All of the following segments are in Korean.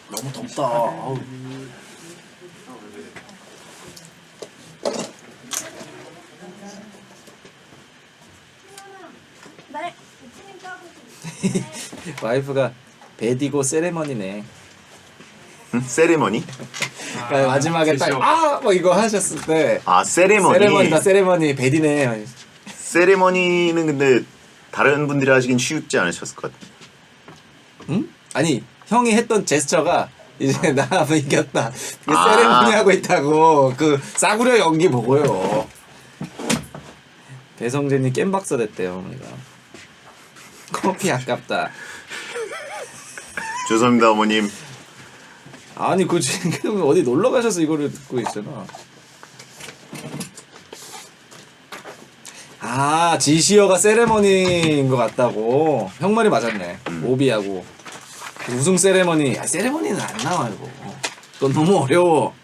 너무 덥다. 아우. 와이프가 베디고 세레머니네. 응? 세리머니? 그러니까 마지막에 딱 뭐 이거 하셨을 때 세리머니. 세레머니다 세레머니 베디네. 세리머니는 근데 다른 분들이 하시긴 쉽지 않으셨을 것 같아요. 응? 아니 형이 했던 제스처가 이제 나 이겼다. 세레머니 하고 있다고 그 싸구려 연기 보고요. 배성재님 겜박사 됐대요. 우리가. 커피 아깝다. 죄송합니다 어머님. 아니 그 지금 어디 놀러 가셔서 이거를 듣고 있잖아. 아 지시어가 세레머니인 것 같다고. 형 말이 맞았네. 오비하고 우승 세레머니. 세레머니는 안 나와 이거. 그건 너무 어려워.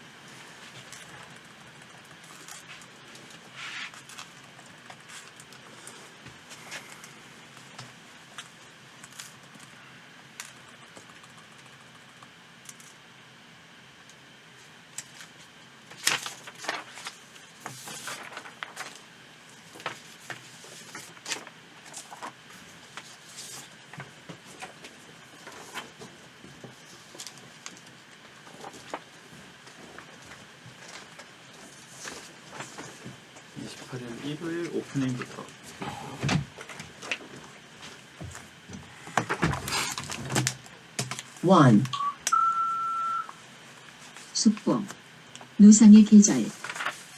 일요일 오프닝부터. 원 숙보 노상의 계절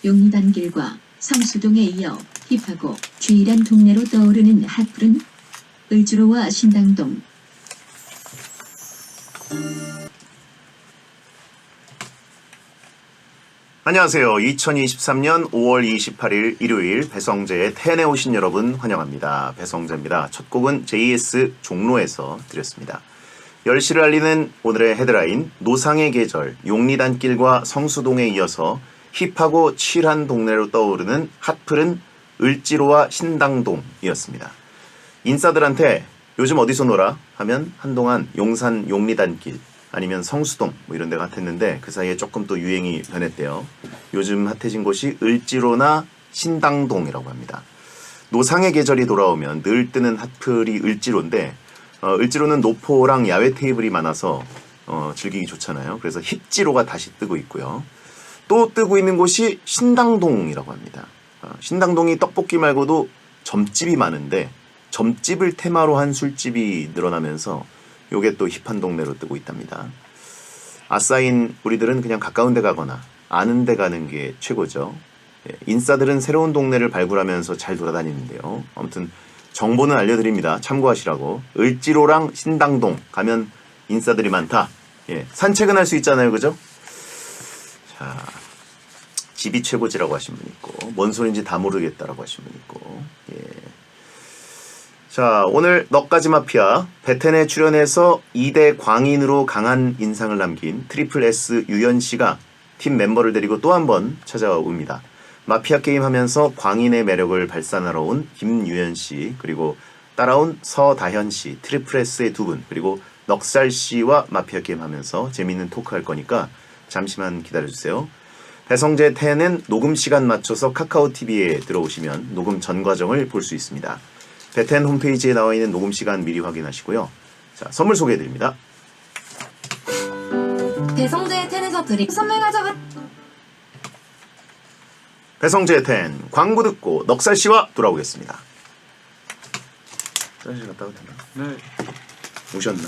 용리단길과 성수동에 이어 힙하고 주일한 동네로 떠오르는 핫플은 을주로와 신당동. 안녕하세요. 2023년 5월 28일 일요일 배성재의 텐에 오신 여러분 환영합니다. 배성재입니다. 첫 곡은 JS 종로에서 드렸습니다. 10시를 알리는 오늘의 헤드라인 노상의 계절, 용리단길과 성수동에 이어서 힙하고 칠한 동네로 떠오르는 핫플은 을지로와 신당동이었습니다. 인싸들한테 요즘 어디서 놀아? 하면 한동안 용산 용리단길 아니면 성수동 뭐 이런 데가 핫했는데 그 사이에 조금 또 유행이 변했대요. 요즘 핫해진 곳이 을지로나 신당동이라고 합니다. 노상의 계절이 돌아오면 늘 뜨는 핫플이 을지로인데 을지로는 노포랑 야외 테이블이 많아서 즐기기 좋잖아요. 그래서 힙지로가 다시 뜨고 있고요. 또 뜨고 있는 곳이 신당동이라고 합니다. 신당동이 떡볶이 말고도 점집이 많은데 점집을 테마로 한 술집이 늘어나면서 요게 또 힙한 동네로 뜨고 있답니다. 아싸인 우리들은 그냥 가까운 데 가거나 아는 데 가는 게 최고죠. 인싸들은 새로운 동네를 발굴하면서 잘 돌아다니는데요. 아무튼 정보는 알려드립니다. 참고하시라고. 을지로랑 신당동 가면 인싸들이 많다. 산책은 할 수 있잖아요. 그죠? 자, 집이 최고지라고 하신 분 있고 뭔 소린지 다 모르겠다라고 하신 분 있고 자, 오늘 너까지 마피아 베텐에 출연해서 2대 광인으로 강한 인상을 남긴 트리플 S 유연씨가 팀 멤버를 데리고 또 한 번 찾아옵니다. 마피아 게임 하면서 광인의 매력을 발산하러 온 김유연씨 그리고 따라온 서다현씨 트리플 S의 두 분 그리고 넉살씨와 마피아 게임 하면서 재밌는 토크 할 거니까 잠시만 기다려주세요. 배성재 10은 녹음 시간 맞춰서 카카오TV에 들어오시면 녹음 전 과정을 볼 수 있습니다. 베텐 홈페이지에 나와 있는 녹음 시간 미리 확인하시고요. 자, 선물 소개해드립니다. 배성재의 텐에서 드립 선물 가져가. 배성재의 10 광고 듣고 넉살씨와 돌아오겠습니다. 쌀씨 갔다 와도 되나? 네, 오셨나?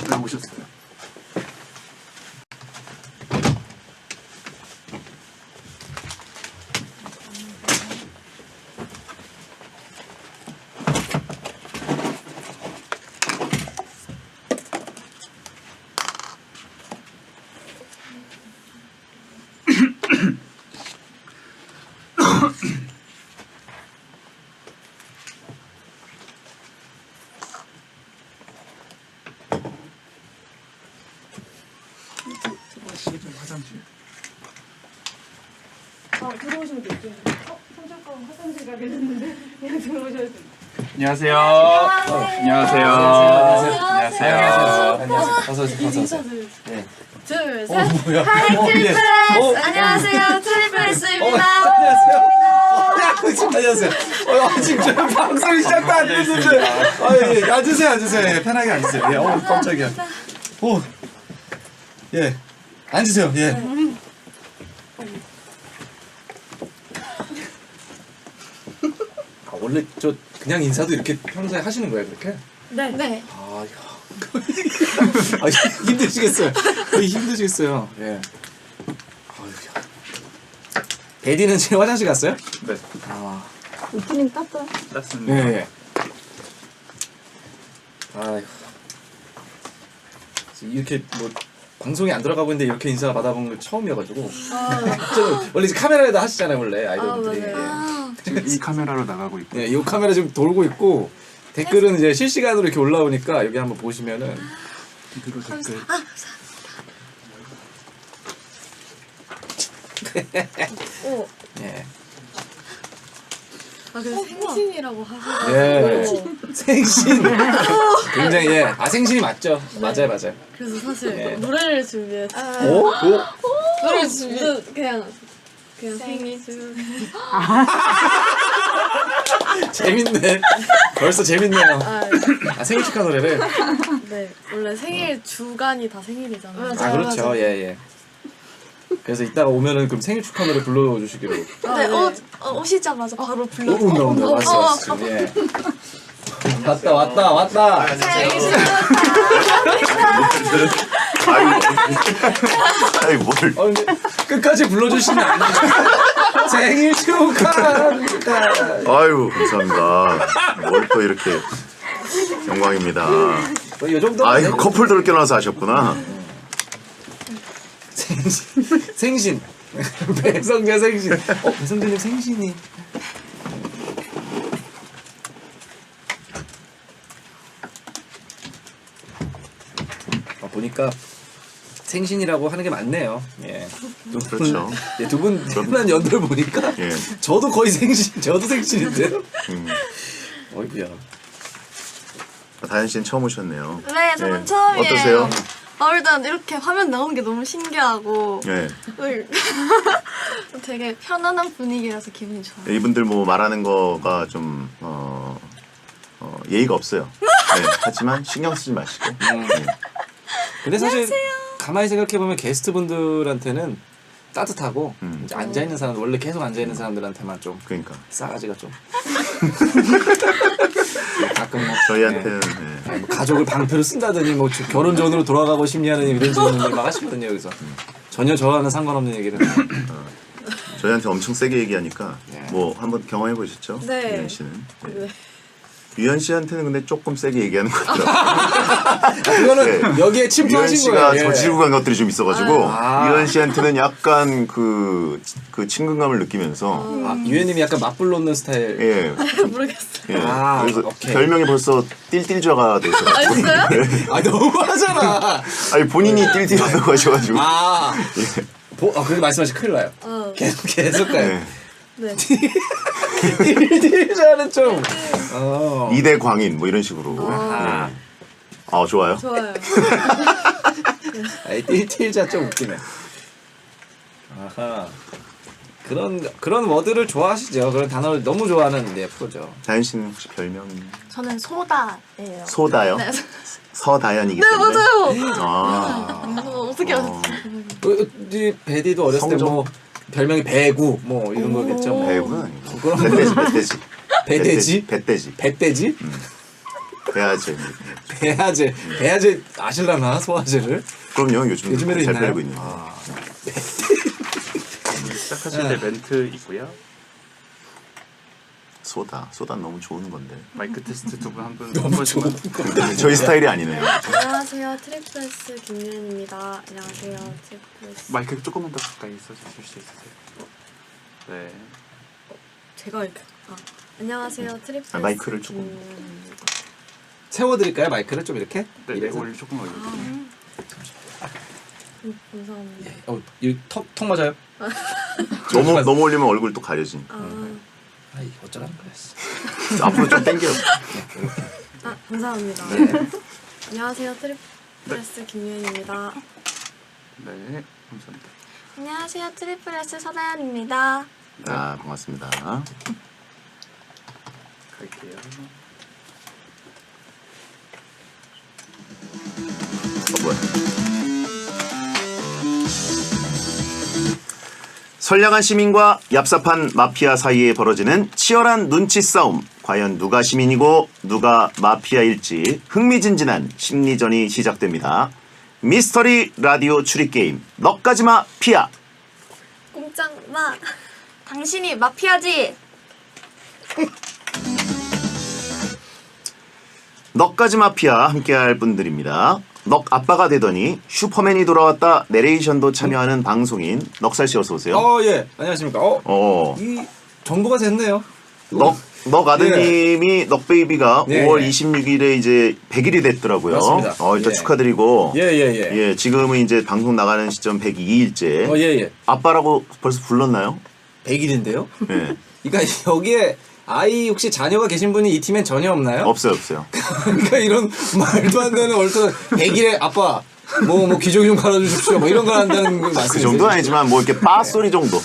네 오셨어요. 들어오시면 될게요. 성적과는 화장실 가게 됐는데 그냥 들어오셔도 돼요. 안녕하세요. 안녕하세요. 안녕하세요. 어서 오세요. 네. 둘, 셋. 뭐야? 하이 예. 트리플스! 안녕하세요, 트리플스입니다. 안녕하세요. 안녕하세요. 지금 저 방송이 시작도 안 됐는데. 예. 앉으세요. 예, 편하게 앉으세요. 예. 깜짝이야. 예. 앉으세요. 예. 원래 저 그냥 인사도 이렇게 평소에 하시는 거예요, 그렇게? 네. 아, 힘드시겠어요. 거의 힘드시겠어요. 예. 베디는 지금 화장실 갔어요? 네, 아, 오프닝 땄어요? 땄습니다. 네. 아이고. 이렇게 뭐 방송에 안 들어가고 있는데 이렇게 인사 받아본 건 처음이어가지고. 저는 원래 이제 카메라에다 하시잖아요, 원래 아이돌들이. 지금 이 카메라로 나가고 있고. 네, 이 카메라 지금 돌고 있고 댓글은 이제 실시간으로 이렇게 올라오니까 여기 한번 보시면은. 그리고 댓글. 오. 예. 그래서 생신이라고 하시고. 예. 생신. 굉장히 예. 아 생신이 맞죠? 맞아요. 그래서 사실 네. 노래를 준비했어요. 오? 노래를 그냥 생일 재밌네. 벌써 재밌네요. 생일 축하 노래를. 네, 원래 생일 주간이 다 생일이잖아요. 아 그렇죠. 예. 그래서 이따가 오면은 그럼 생일 축하 노래 불러주시기로. 네, 오시자마자 바로 온다. 왔어. 예. 왔다. 아이 뭘? 근데 끝까지 불러주시면 안 돼요. 생일 축하합니다. 아유 감사합니다. 뭘 또 이렇게 영광입니다. 이 정도. 아이고 커플들을 껴놔서 하셨구나. 생신. 배성재 생신. 배성재님 생신이. 보니까 생신이라고 하는 게 맞네요. 예. 그렇죠. 두분 흔한 연들 보니까 예. 저도 거의 저도 생신인데요. 어이구야. 다현 씨는 처음 오셨네요. 네, 저는 예. 처음이에요. 어떠세요? 일단 이렇게 화면 나오는 게 너무 신기하고 예. 되게 편안한 분위기라서 기분이 좋아요. 이분들 뭐 말하는 거가 좀 예의가 없어요. 네, 하지만 신경 쓰지 마시고. 예. 근데 사실 가만히 생각해 보면 게스트 분들한테는 따뜻하고 이제 앉아 있는 사람 원래 계속 앉아 있는 사람들한테만 좀 그러니까 싸가지가 좀 가끔 뭐 저희한테는 예. 뭐 가족을 방패로 쓴다더니 뭐 결혼 전으로 돌아가고 싶냐는 이런 질문을 막 하시거든요. 여기서 전혀 저와는 상관없는 얘기를. 저희한테 엄청 세게 얘기하니까 예. 뭐 한번 경험해 보셨죠? 네. 유현 씨는. 예. 네. 유현 씨한테는 근데 조금 세게 얘기하는 것 같더라고요. 그거는 예. 여기에 유현 침투하신 씨가 거예요. 예. 저지르고 간 것들이 좀 있어가지고 아. 유현 씨한테는 약간 그 친근감을 느끼면서 유현님이 약간 맞불 놓는 스타일. 예. 모르겠어요. 예. 아, 그래서 오케이. 별명이 벌써 띨띨좌가 되셔가지고. 진짜요? 아 너무하잖아. 아니 본인이 띨띨하다고 하셔가지고. 그렇게 말씀하시면 큰일 나요. 계속 가요. 예. 네. 딜딜자는 좀. 이대 광인 뭐 이런 식으로. 아. 아 좋아요. 좋아요. 딜딜자 좀 웃기네. 아하. 그런 워드를 좋아하시죠. 그런 단어를 너무 좋아하는 프로죠. 다현 씨는 혹시 별명이 저는 소다예요. 소다요? 네. 서다현이기 네, 때문에. 맞아요. 아. 어떻게 아셨지? 우리 베디도 어렸을 때 뭐 별명이 배구 뭐 이런 거겠죠. 뭐. 배구는 아니고. 그런 배돼지. 배돼지? 배돼지. 배돼지? 배아제. 배아제 아실라나 소화제를? 그럼요. 요즘에도 요즘에도 잘 있나요? 팔리고 있는데. 시작하실 때 멘트 있고요. 소다는 너무 좋은 건데. 마이크 테스트 두 분 한 분. 너무 좋은 거. 저희 스타일이 아니네요. 안녕하세요, 트리플스 김유현입니다. 안녕하세요, 트리플스. 마이크 조금만 더 가까이 써주실 수 있으세요? 네. 제가 이렇게. 안녕하세요, 트리플스 마이크를 조금. 김유현입니다. 세워드릴까요 마이크를 좀 이렇게? 네, 이래서? 올려 조금 올려주세요. 감사합니다. 턱 맞아요? 너무 올리면 얼굴 또 가려지니까. 아이 어쩌라는 거야. 씨. 앞으로 좀 당겨. 감사합니다. 안녕하세요. 트리플스 김유현입니다. 네, 감사합니다. 안녕하세요. 트리플 S 서다연입니다. 아, 반갑습니다. 갈게요. 뭐야? 선량한 시민과 얍삽한 마피아 사이에 벌어지는 치열한 눈치 싸움. 과연 누가 시민이고 누가 마피아일지 흥미진진한 심리전이 시작됩니다. 미스터리 라디오 추리 게임 너까지마 피아. 꼼짝마. 당신이 마피아지? 넉가지 마피아 함께할 분들입니다. 넉 아빠가 되더니 슈퍼맨이 돌아왔다 내레이션도 참여하는 방송인 넉살씨 어서 오세요. 예. 안녕하십니까. 이 정보가 됐네요. 넉 아드님이 넉베이비가 예, 5월 예. 26일에 이제 100일이 됐더라고요. 맞습니다. 일단 예. 축하드리고. 예. 지금은 이제 방송 나가는 시점 102일째. 예. 아빠라고 벌써 불렀나요? 100일인데요? 예. 그러니까 여기에 아이 혹시 자녀가 계신 분이 이 팀엔 전혀 없나요? 없어요. 그러니까 이런 말도 안 되는 얼토 100일에 아빠 뭐 기저귀 좀 갈아주십시오 뭐 이런 걸 한다는 말씀이세요? 그 정도는 아니지만 뭐 이렇게 빠 소리 정도.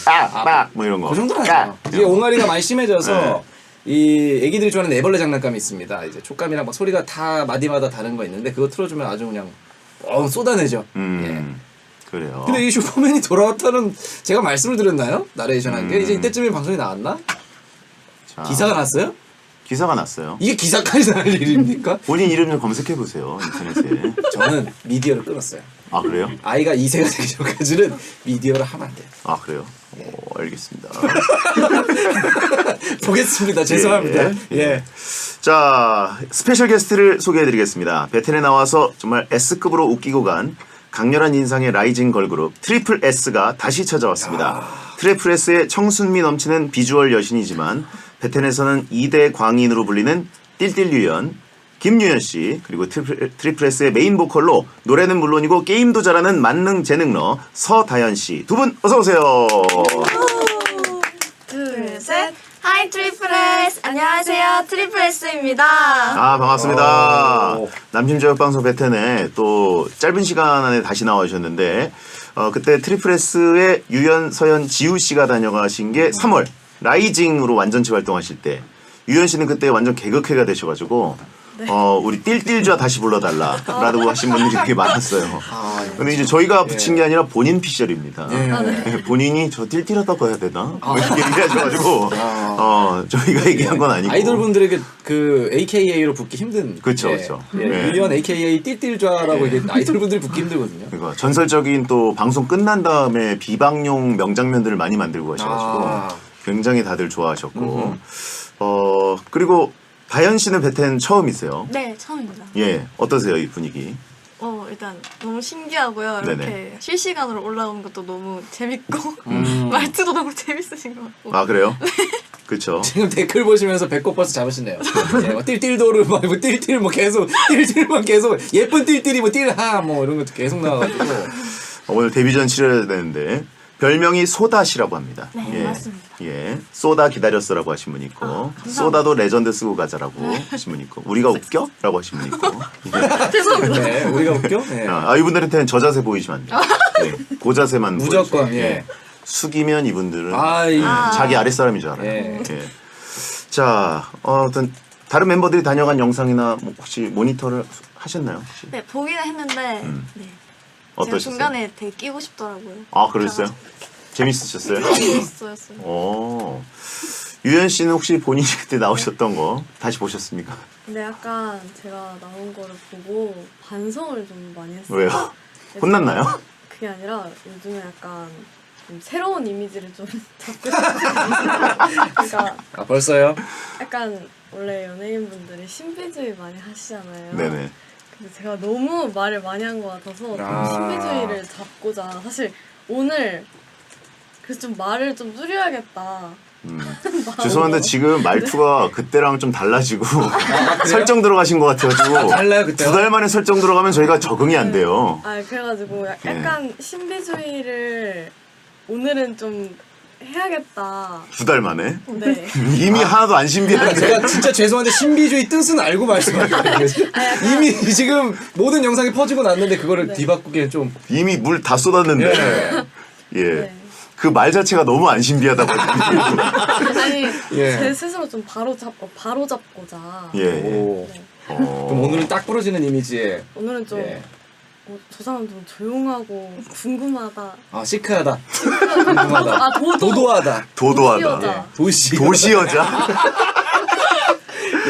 뭐 이런 거. 그 정도는 아니죠. 이게 옹알이가 많이 심해져서 네. 이 애기들이 좋아하는 애벌레 장난감이 있습니다. 이제 촉감이랑 막 소리가 다 마디마다 다른 거 있는데 그거 틀어주면 아주 그냥 쏟아내죠. 예. 그래요. 근데 이 슈퍼맨이 돌아왔다는 제가 말씀을 드렸나요? 나레이션 한 게 이제 이때쯤에 방송이 나왔나? 자, 기사가 났어요? 기사가 났어요. 이게 기사까지 날 일입니까? 본인 이름 좀 검색해 보세요 인터넷에. 저는 미디어를 끊었어요. 아 그래요? 아이가 2세가 되기 전까지는 미디어를 하면 안 돼요. 아 그래요? 알겠습니다. 보겠습니다. 죄송합니다. 예. 자 스페셜 게스트를 소개해드리겠습니다. 베텐에 나와서 정말 S급으로 웃기고 간 강렬한 인상의 라이징 걸그룹 트리플 S가 다시 찾아왔습니다. 트리플 S의 청순미 넘치는 비주얼 여신이지만 베텐에서는 2대 광인으로 불리는 띨띨유연 김유현 씨 그리고 트리플 S의 메인 보컬로 노래는 물론이고 게임도 잘하는 만능 재능러 서다연 씨 두 분 어서 오세요. 둘, 셋. 하이 트리플 S. 안녕하세요. 트리플 S입니다. 아 반갑습니다. 오. 남심저역방송 베텐에 또 짧은 시간 안에 다시 나와주셨는데 그때 트리플 S의 유연, 서연, 지우 씨가 다녀가신 게 3월 라이징으로 완전체 활동하실 때 유연 씨는 그때 완전 개그캐가 되셔가지고 우리 띨띨좌 다시 불러달라라고 하신 분들이 되게 많았어요. 근데 이제 저희가 붙인 게 아니라 본인 피셜입니다. 네, 본인이 저 띨띨하다고 해야 되나? 뭐 이렇게 얘기하셔가지고 저희가 얘기한 건 아니고 아이돌 분들에게 그 AKA로 붙기 힘든. 그쵸, 예. 그쵸. 예. 네. 유연 AKA 띨띨좌라고 이게 아이돌 분들이 붙기 힘들거든요. 그러니까 전설적인 또 방송 끝난 다음에 비방용 명장면들을 많이 만들고 가셔가지고 굉장히 다들 좋아하셨고 그리고 다현 씨는 베텐 처음이세요. 네, 처음입니다. 예, 어떠세요 이 분위기? 일단 너무 신기하고요. 이렇게 네네. 실시간으로 올라오는 것도 너무 재밌고 말투도 너무 재밌으신 것 같고. 아 그래요? 그렇죠. 지금 댓글 보시면서 배꼽 벌써 잡으시네요. 예, 뭐 띨띨도르 뭐 띨띨 뭐 계속 띨띨만 계속 예쁜 띨띨이 뭐 띨하 뭐 이런 것도 계속 나와가지고 오늘 데뷔전 치러야 되는데 별명이 소다시라고 합니다. 네, 맞습니다. 예, 쏘다 기다렸어라고 하신 분 있고 쏘다도 레전드 쓰고 가자라고 하신 분 있고 우리가 웃겨? 라고 하신 분 있고 네, 우리가 웃겨? 네. 이분들한테는 저 자세 보이시면 안 돼요. 네, 그 자세만 무조건 보여주세요. 예. 숙이면 이분들은 자기 아랫사람인 줄 알아요. 예. 예. 자, 어떤 다른 멤버들이 다녀간 영상이나 뭐 혹시 모니터를 하셨나요? 혹시? 네, 보기는 했는데 네. 제가 어떠셨어요? 중간에 되게 끼고 싶더라고요. 아, 그랬어요? 재밌으셨어요? 재밌었어요. 유현 씨는 혹시 본인이 그때 나오셨던 거 다시 보셨습니까? 근데 약간 제가 나온 거를 보고 반성을 좀 많이 했어요. 왜요? 혼났나요? 그게 아니라 요즘에 약간 좀 새로운 이미지를 좀 잡고 싶어요. 그러니까 벌써요? 약간 원래 연예인분들이 신비주의 많이 하시잖아요. 네네. 근데 제가 너무 말을 많이 한 것 같아서 좀 신비주의를 잡고자 사실 오늘 그래서 좀 말을 좀 줄여야겠다. 죄송한데 지금 말투가 그때랑 좀 달라지고 설정 들어가신 것 같아가지고 달라요 그때? 2달 만에 설정 들어가면 저희가 적응이 안 돼요. 그래가지고 약간 신비주의를 오늘은 좀 해야겠다. 2달 만에? 네. 이미 하나도 안 신비한데. 제가 진짜 죄송한데 신비주의 뜻은 알고 말씀하시는 이미 지금 모든 영상이 퍼지고 났는데 그거를 뒤바꾸기엔 좀 이미 물 다 쏟았는데. 예. 네. 그 말 자체가 너무 안 신비하다 보니까. 아니 예. 제 스스로 좀 바로 잡고자. 예. 예. 오. 네. 그럼 오늘은 딱 부러지는 이미지에 오늘은 좀 예. 저 사람 좀 조용하고 궁금하다. 시크하다, 궁금하다, 도도하다, 도도하다. 도시 도시 여자?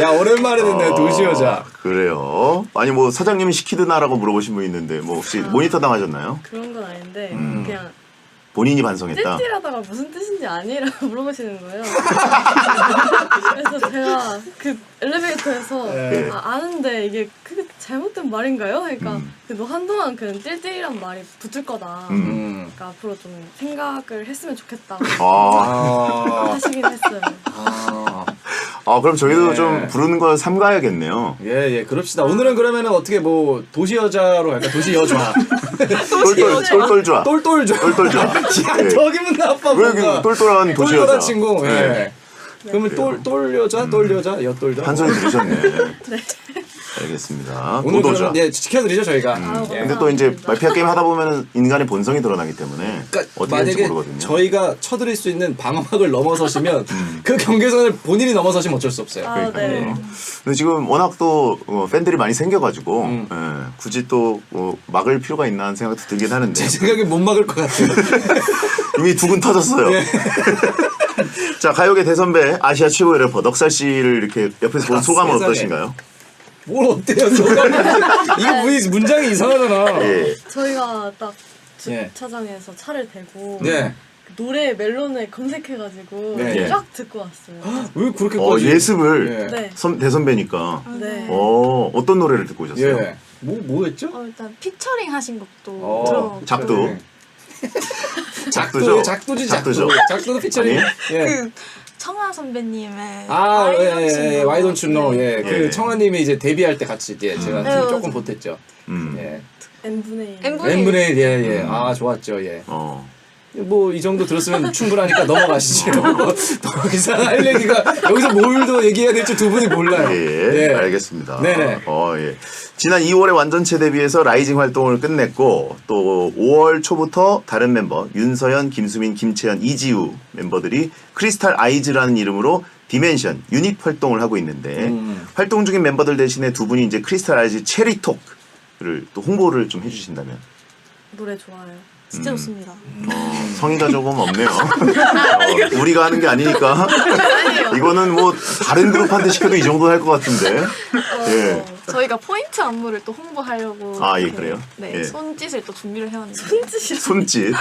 야 오랜만에 듣네 도시 여자. 그래요. 아니 뭐 사장님이 시키드나라고 물어보신 분 있는데 뭐 혹시 모니터 당하셨나요? 그런 건 아닌데 그냥 본인이 반성했다. 찔찔하다가 무슨 뜻인지 아니라고 물어보시는 거예요. 그래서 제가 그 엘리베이터에서 네. 아는데 이게 그게 잘못된 말인가요? 그러니까 너 한동안 그냥 띨띨이란 말이 붙을 거다. 그러니까 앞으로 좀 생각을 했으면 좋겠다. 하시긴 했어요. 그럼 저희도 네. 좀 부르는 걸 삼가야겠네요. 예, 그럽시다. 오늘은 그러면은 어떻게 뭐 도시 여자로 할까? 도시 여좌. 똘똘좌. 똘똘좌. 똘똘좌. 야, 예. 더 기분 나빠. 왜 뭔가. 이렇게 똘똘한 도시 똘똘한 여자? 친구. 예. 네. 그러면 똘 여자, 똘 여자, 여똘자. 한 소리 들으셨네. 네. 알겠습니다. 오늘 도도좌. 그러면 지켜드리죠 저희가. 예. 근데 또 이제 말피아 게임 하다 보면은 인간의 본성이 드러나기 때문에 그러니까 어떻게 될지 만약에 모르거든요. 저희가 쳐드릴 수 있는 방어막을 넘어서시면 그 경계선을 본인이 넘어서시면 어쩔 수 없어요. 네. 근데 지금 워낙 또 팬들이 많이 생겨가지고 예, 굳이 또 막을 필요가 있나 하는 생각도 들긴 하는데 제 생각에 못 막을 것 같아요. 이미 두근 터졌어요. 자 가요계 대선배 아시아 최고의 래퍼 넉살 씨를 이렇게 옆에서 본 소감은 세상에. 어떠신가요? 뭘 어때요? 이거 문장이 이상하잖아. 예. 저희가 딱 예. 주차장에서 차를 대고 네. 노래 멜론을 검색해가지고 네. 쫙 듣고 왔어요. 왜 그렇게까지? 예습을 예. 네. 대선배니까 네. 어떤 노래를 듣고 오셨어요? 예. 뭐였죠? 일단 피처링 하신 것도 들어. 작두. 작두죠. 작두죠. 작두죠. 작두도 피처링. 아니? 예. 그 청아 선배님의 Why Don't You Know. 예. 예. 그 청아님이 이제 데뷔할 때 같이 제가 네, 조금 맞아. 보탰죠. 예. N분의 1. N분의 1. 예. 좋았죠. 예. 뭐 이 정도 들었으면 충분하니까 넘어가시죠. 더 이상 할 얘기가 여기서 뭘 더 얘기해야 될지 두 분이 몰라요. 예, 알겠습니다. 네네. 예. 지난 2월에 완전체 데뷔해서 라이징 활동을 끝냈고 또 5월 초부터 다른 멤버 윤서연, 김수민, 김채연, 이지우 멤버들이 크리스탈 아이즈라는 이름으로 디멘션 유닛 활동을 하고 있는데 활동 중인 멤버들 대신에 두 분이 이제 크리스탈 아이즈 체리톡을 또 홍보를 좀 해주신다면. 노래 좋아요. 진짜 좋습니다. 성의가 조금 없네요. 우리가 하는 게 아니니까. 이거는 뭐 다른 그룹한테 시켜도 이 정도 할 것 같은데. 예. 저희가 포인트 안무를 또 홍보하려고. 예, 이렇게, 그래요? 네, 예. 손짓을 또 준비를 해왔는데. 손짓.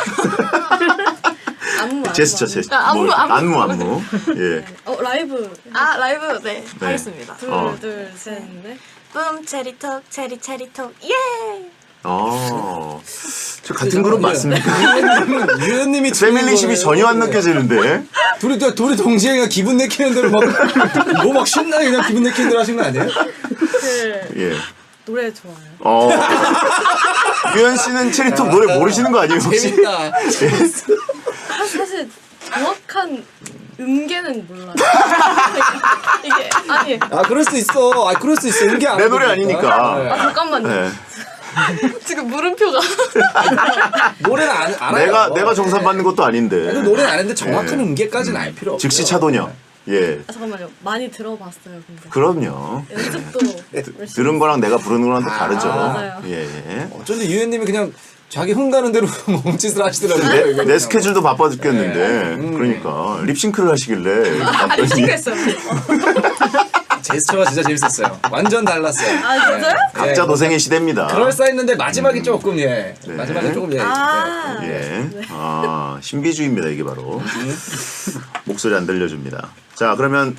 안무. 제스처. 안무. 예. 라이브. 라이브 네. 하겠습니다. 둘, 셋, 넷. 붐 체리톡 체리톡 예. 저 같은 그룹 맞습니까? 유현님이 패밀리십이 전혀 안 느껴지는데. 둘이 동시에 그냥 기분 내키는 대로 막 신나게 그냥 기분 내키는 대로 하신 거 아니에요? 예. 노래 좋아요. 유현 씨는 체리톡 노래 모르시는 거 아니에요 혹시? 재밌다. 사실 정확한 음계는 몰라요. 이게 아니. 그럴 수 있어. 그럴 수 있어. 이게 내 노래 아니니까. 잠깐만요. 네. 지금 물음표가. 노래는 알아요. 내가 정산 받는 것도 아닌데. 노래는 아는데 정확한 음계까지는 알 필요 없어요. 즉시 차도녀. 예. 잠깐만요. 많이 들어봤어요, 근데. 그럼요. 연습도 열심히 들은 거랑 내가 부르는 거랑 또 다르죠. 맞아요. 예. 어쩐지 유현님이 그냥 자기 흥 가는 대로 몸짓을 하시더라고요. 내 스케줄도 바빠 죽겠는데. 그러니까 립싱크를 하시길래. 립싱크했어요. 제스처가 진짜 재밌었어요. 완전 달랐어요. 진짜요? 각자 도생의 시대입니다. 그럴싸했는데 마지막이 조금 네. 마지막에 조금 신비주의입니다 이게 바로. 목소리 안 들려줍니다. 자 그러면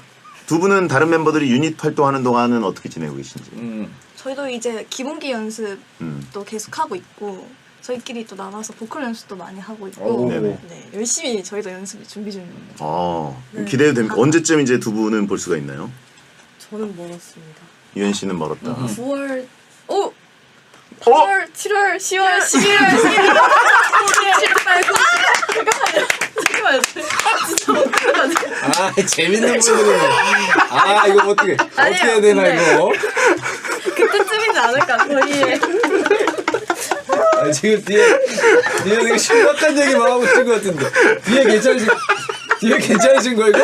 두 분은 다른 멤버들이 유닛 활동하는 동안은 어떻게 지내고 계신지. 저희도 이제 기본기 연습도 음. 계속 하고 있고 저희끼리 또 나가서 보컬 연습도 많이 하고 있고 네네. 네, 열심히 저희도 연습 준비 중입니다. 기대도 됩니다. 언제쯤 이제 두 분은 볼 수가 있나요? 저는 멀었습니다. 유현 씨는 멀었다. 9월, 8월, 7월, 10월, 11월, 12월, 13월, 14월, 15월, 해봐야 돼. 진짜 어떻게 해야 돼? 아 재밌는 분들은 아 이거 어떻게 아니에요, 해야 되나 근데. 이거. 그때쯤이지 않을까 거의. 아, 지금 뒤에 되게 심각한 얘기만 하고 있는 것 같은데 뒤에 괜찮으신 거 이거?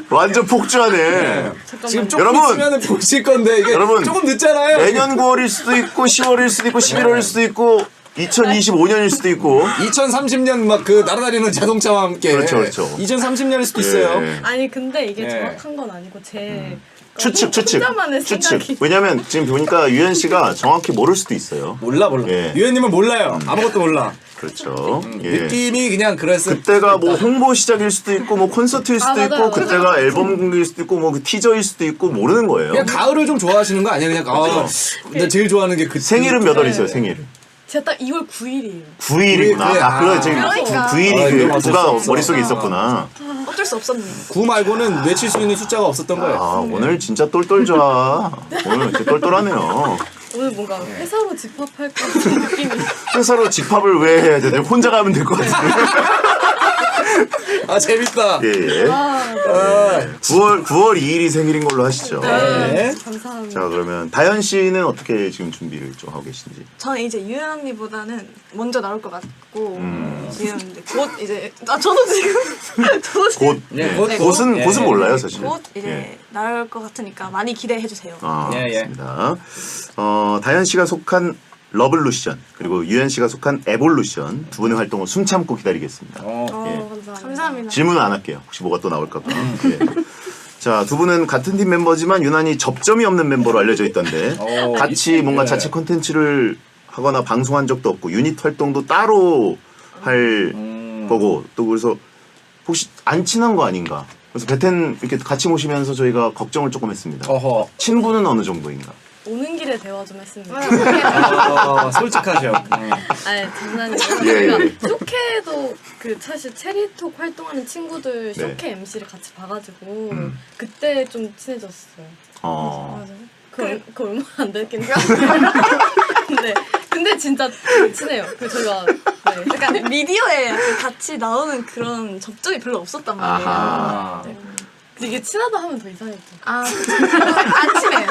완전 폭주하네. 지금 조금 여러분! 있으면 보실 건데 이게 여러분! 조금 늦잖아요. 내년 9월일 수도 있고 10월일 수도 있고 11월일 수도 있고 2025년일 수도 있고 2030년 막 그 날아다니는 자동차와 함께 그렇죠, 그렇죠. 2030년일 수도 있어요. 예. 아니 근데 이게 예. 정확한 건 아니고 제 추측. 혼자만의 생각이. 왜냐면 지금 보니까 유현 씨가 정확히 모를 수도 있어요. 몰라. 예. 유현님은 몰라요. 아무것도 몰라. 그렇죠. 예. 느낌이 그냥 그랬을 그때가 뭐 홍보 시작일 수도 있고 뭐 콘서트일 수도 아, 있고 맞아요. 그때가 앨범 공개일 수도 있고 뭐 그 티저일 수도 있고 모르는 거예요. 그냥 가을을 좀 좋아하시는 거 아니에요? 그냥 나 제일 좋아하는 게 그 생일은 몇 월이세요? 생일? 제가 딱 2월 9일이에요. 9일이구나. 그래, 아, 그래 아. 지금 그러니까. 9일이 아, 그 이거 어쩔 수 구가 없어. 머릿속에 있었구나. 어쩔 수 없었네. 9 말고는 외칠 수 있는 숫자가 없었던 거예요. 아, 오늘 진짜 똘똘 좋아. 오늘 진짜 똘똘하네요. 오늘 뭔가 회사로 집합할 것 같은 느낌이. 회사로 집합을 왜 해야 돼? 혼자 가면 될 것 같은데. 아 재밌다. 예, 예. 아, 9월 2일이 생일인 걸로 하시죠. 네. 감사합니다. 자, 그러면 다현 씨는 어떻게 지금 준비를 좀 하고 계신지. 저는 이제 유연 언니보다는 먼저 나올 것 같고 지금 곧 이제 저도 지금 곧, 네, 예. 곧, 곧은 예. 곧은 몰라요, 사실. 곧 이제 예. 나올 것 같으니까 많이 기대해 주세요. 아, 예, 예. 맞습니다. 다현 씨가 속한 러블루션 그리고 유현 씨가 속한 에볼루션 두 분의 활동을 숨 참고 기다리겠습니다. 감사합니다. 감사합니다. 질문은 안 할게요. 혹시 뭐가 또 나올까 봐. 예. 자, 두 분은 같은 팀 멤버지만 유난히 접점이 없는 멤버로 알려져 있던데 같이 뭔가 예. 자체 콘텐츠를 하거나 방송한 적도 없고 유닛 활동도 따로 할 거고 또 그래서 혹시 안 친한 거 아닌가? 그래서 베텐 이렇게 같이 모시면서 저희가 걱정을 조금 했습니다. 어허. 친분은 어느 정도인가? 오는 길에 대화 좀 했습니다. 솔직하셔. 아니 장난이에요. 예, 저희가 예. 쇼케도 그 사실 체리톡 활동하는 친구들 네. 쇼케 MC를 같이 봐가지고 그때 좀 친해졌어요. 어. 그 얼마 안 됐긴 한데 근데 진짜 친해요. 그 저희가 네. 약간 미디어에 약간 같이 나오는 그런 접점이 별로 없었단 말이에요. 아하. 네. 이게 친하다 하면 더 이상했죠. 아, 안 친해요.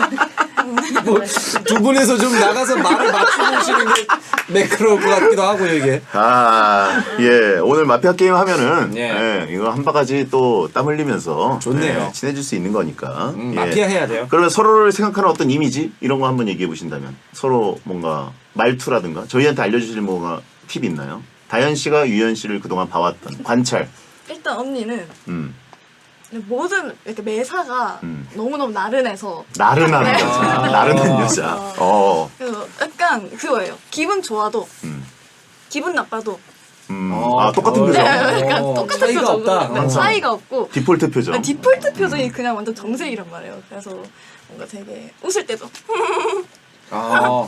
두 분에서 좀 나가서 말을 맞추고 오시는 게 매끄러울 것 같기도 하고요 이게. 아, 예. 오늘 마피아 게임 하면은, 예. 예, 이거 한 바가지 또 땀 흘리면서. 좋네요. 예, 친해질 수 있는 거니까. 예. 마피아 해야 돼요. 그러면 서로를 생각하는 어떤 이미지? 이런 거 한번 얘기해 보신다면. 서로 뭔가 말투라든가 저희한테 알려주실 뭐가 팁 있나요? 다현 씨가 유현 씨를 그동안 봐왔던 관찰. 일단 언니는 음. 모든 이렇게 매사가 너무너무 나른해서 나른한 네. 여자. 나른한 여자. 그래서 약간 그거예요. 기분 좋아도 음. 기분 나빠도 아, 똑같은 표정. 약간 똑같은 차이가 표정으로 없다. 네, 차이가 없고 디폴트 표정. 디폴트 표정이 그냥 완전 정색이란 말이에요. 그래서 뭔가 되게 웃을 때도 아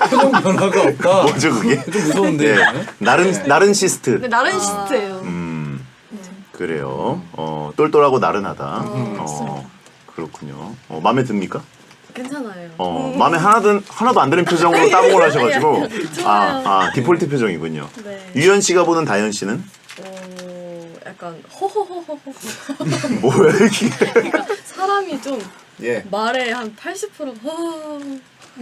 표정 변화가 없다. 뭐죠, 그게? 좀 무서운데. 예. 나른시스트. 근데 나른시스트예요. 그래요. 똘똘하고 나른하다. 맞습니다. 그렇군요. 마음에 듭니까? 괜찮아요. 마음에 하나도 안 드는 표정으로 따봉을 하셔가지고. 좋아요. 디폴트 표정이군요. 네. 유현 씨가 보는 다현 씨는? 약간 허허허허허. 뭐야, 이게. 그러니까 사람이 좀 예. 말에 한 80% 허.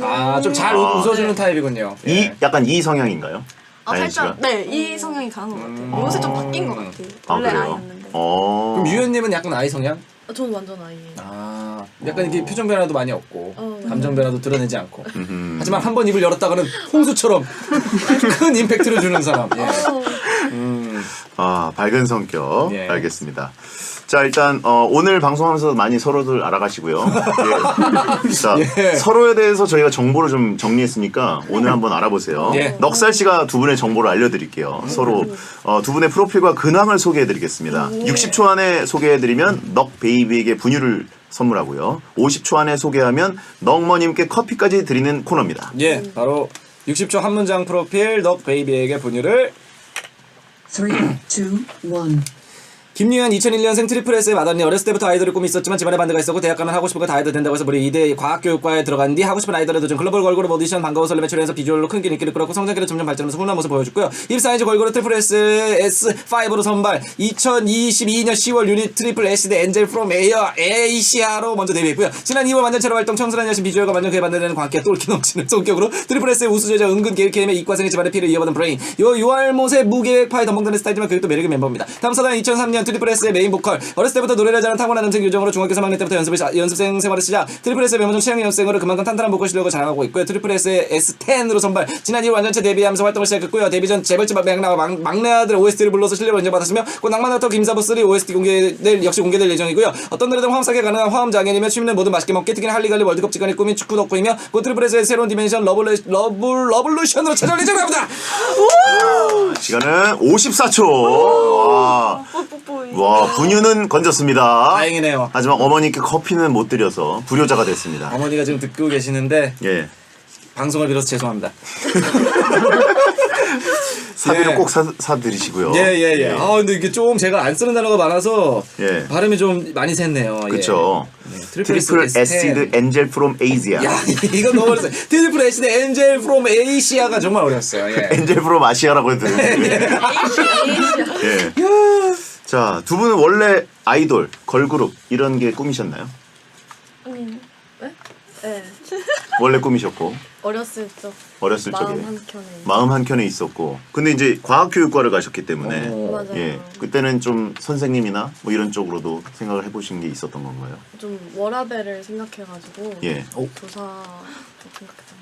아좀 잘 웃어주는 타입이군요. 예. 약간 이 성향인가요? 아 다현 씨가? 살짝 네 이 성향이 강한 것 같아요. 요새 좀 바뀐 것 같아요. 아, 원래 그래요? 아이였는데. 그럼 유현님은 약간 아이 성향? 저는 완전 아이예요. 아 약간 이렇게 표정 변화도 많이 없고 네. 감정 변화도 드러내지 않고. 하지만 한 번 입을 열었다가는 홍수처럼 큰 임팩트를 주는 사람. 예. 밝은 성격. 예. 알겠습니다. 자, 일단 오늘 방송하면서 많이 서로들 알아가시고요. 예. 자, 예. 서로에 대해서 저희가 정보를 좀 정리했으니까 오늘 한번 알아보세요. 예. 넉살 씨가 두 분의 정보를 알려드릴게요. 서로 두 분의 프로필과 근황을 소개해드리겠습니다. 60초 안에 소개해드리면 넉 베이비에게 분유를 선물하고요. 50초 안에 소개하면 넉머님께 커피까지 드리는 코너입니다. 예, 바로 60초 한 문장 프로필 넉 베이비에게 분유를 3, 2, 1. 김유현 2001년생 트리플 S의 맏언니. 어렸을 때부터 아이돌의 꿈이 있었지만 집안에 반대가 있었고 대학 가면 하고 싶은 거 다 해도 된다고 해서 무리 2대 과학교육과에 들어간 뒤 하고 싶은 아이돌의 도전 글로벌 걸그룹 오디션 반가워 설렘에 출연해서 비주얼로 큰 인기를 끌었고 성장기를 점점 발전하면서 훈훈한 모습 보여줬고요. 입사한 지 걸그룹 트리플 S5로 선발 2022년 10월 유닛 트리플 S 대 엔젤 프롬 에이시아로 먼저 데뷔했고요. 지난 2월 완전체로 활동 청순한 여신 비주얼과 완전 그에 반대되는 광기와 똘끼 넘치는 성격으로 트리플 S의 우수제자 은근 계획캠의 이과생의 집안의 피를 이어받은 브레인 요알못의 무계획파에 덤벙드는 스타일이지만 그게 또 매력의 멤버입니다. 다음 사단 2003년 트리플 S의 메인 보컬. 어렸을 때부터 노래를 잘하는 타고난 음색 요정으로 중학교 3학년 때부터 연습생 생활을 시작. 트리플 S의 멤버 중 최양의 연습생으로 그만큼 탄탄한 보컬 실력을 자랑하고 있고요. 트리플 S의 S10으로 선발 지난 2월 완전체 데뷔하면서 활동을 시작했고요. 데뷔 전 재벌집 막내 아들 OST를 불러서 실력을 인정받았으며 곧 낭만아터 김사부 3 OST 역시 공개될 예정이고요. 어떤 노래든 화음사게 가능한 화음 장인이며 취미는 뭐든 맛있게 먹게 특히나 할리갈리 월드컵 직관이 꿈인 축구 덕후이며 곧 트리플 S의 새로운 디멘션 러블루션으로 찾아올 예정입니다. 시간은 54초. 와, 분유는 건졌습니다. 다행이네요. 하지만 어머니께 커피는 못 드려서 불효자가 됐습니다. 어머니가 지금 듣고 계시는데 예. 방송을 빌어서 죄송합니다. 사비를 예. 꼭 사드리시고요. 예. 아 근데 이게 좀 제가 안 쓰는 단어가 많아서 예. 발음이 좀 많이 샜네요. 그렇죠. 예. 트리플 에시드 엔젤 프롬 에이시아. 야 이거 너무 어렸어요. 트리플 에시드 엔젤 프롬 에이시아가 정말 어렸어요. 예. 엔젤 프롬 아시아라고 해도 되는데. 예. 자, 두 분은 원래 아이돌, 걸그룹 이런 게 꿈이셨나요? 네. 원래 꿈이셨고 어렸을 적 어렸을 적에 마음 한켠에. 마음 한켠에 있었고 근데 이제 과학교육과를 가셨기 때문에 맞아요. 예, 그때는 좀 선생님이나 뭐 이런 쪽으로도 생각을 해보신 게 있었던 건가요? 좀 워라벨을 생각해가지고 예. 교사 좀 생각했던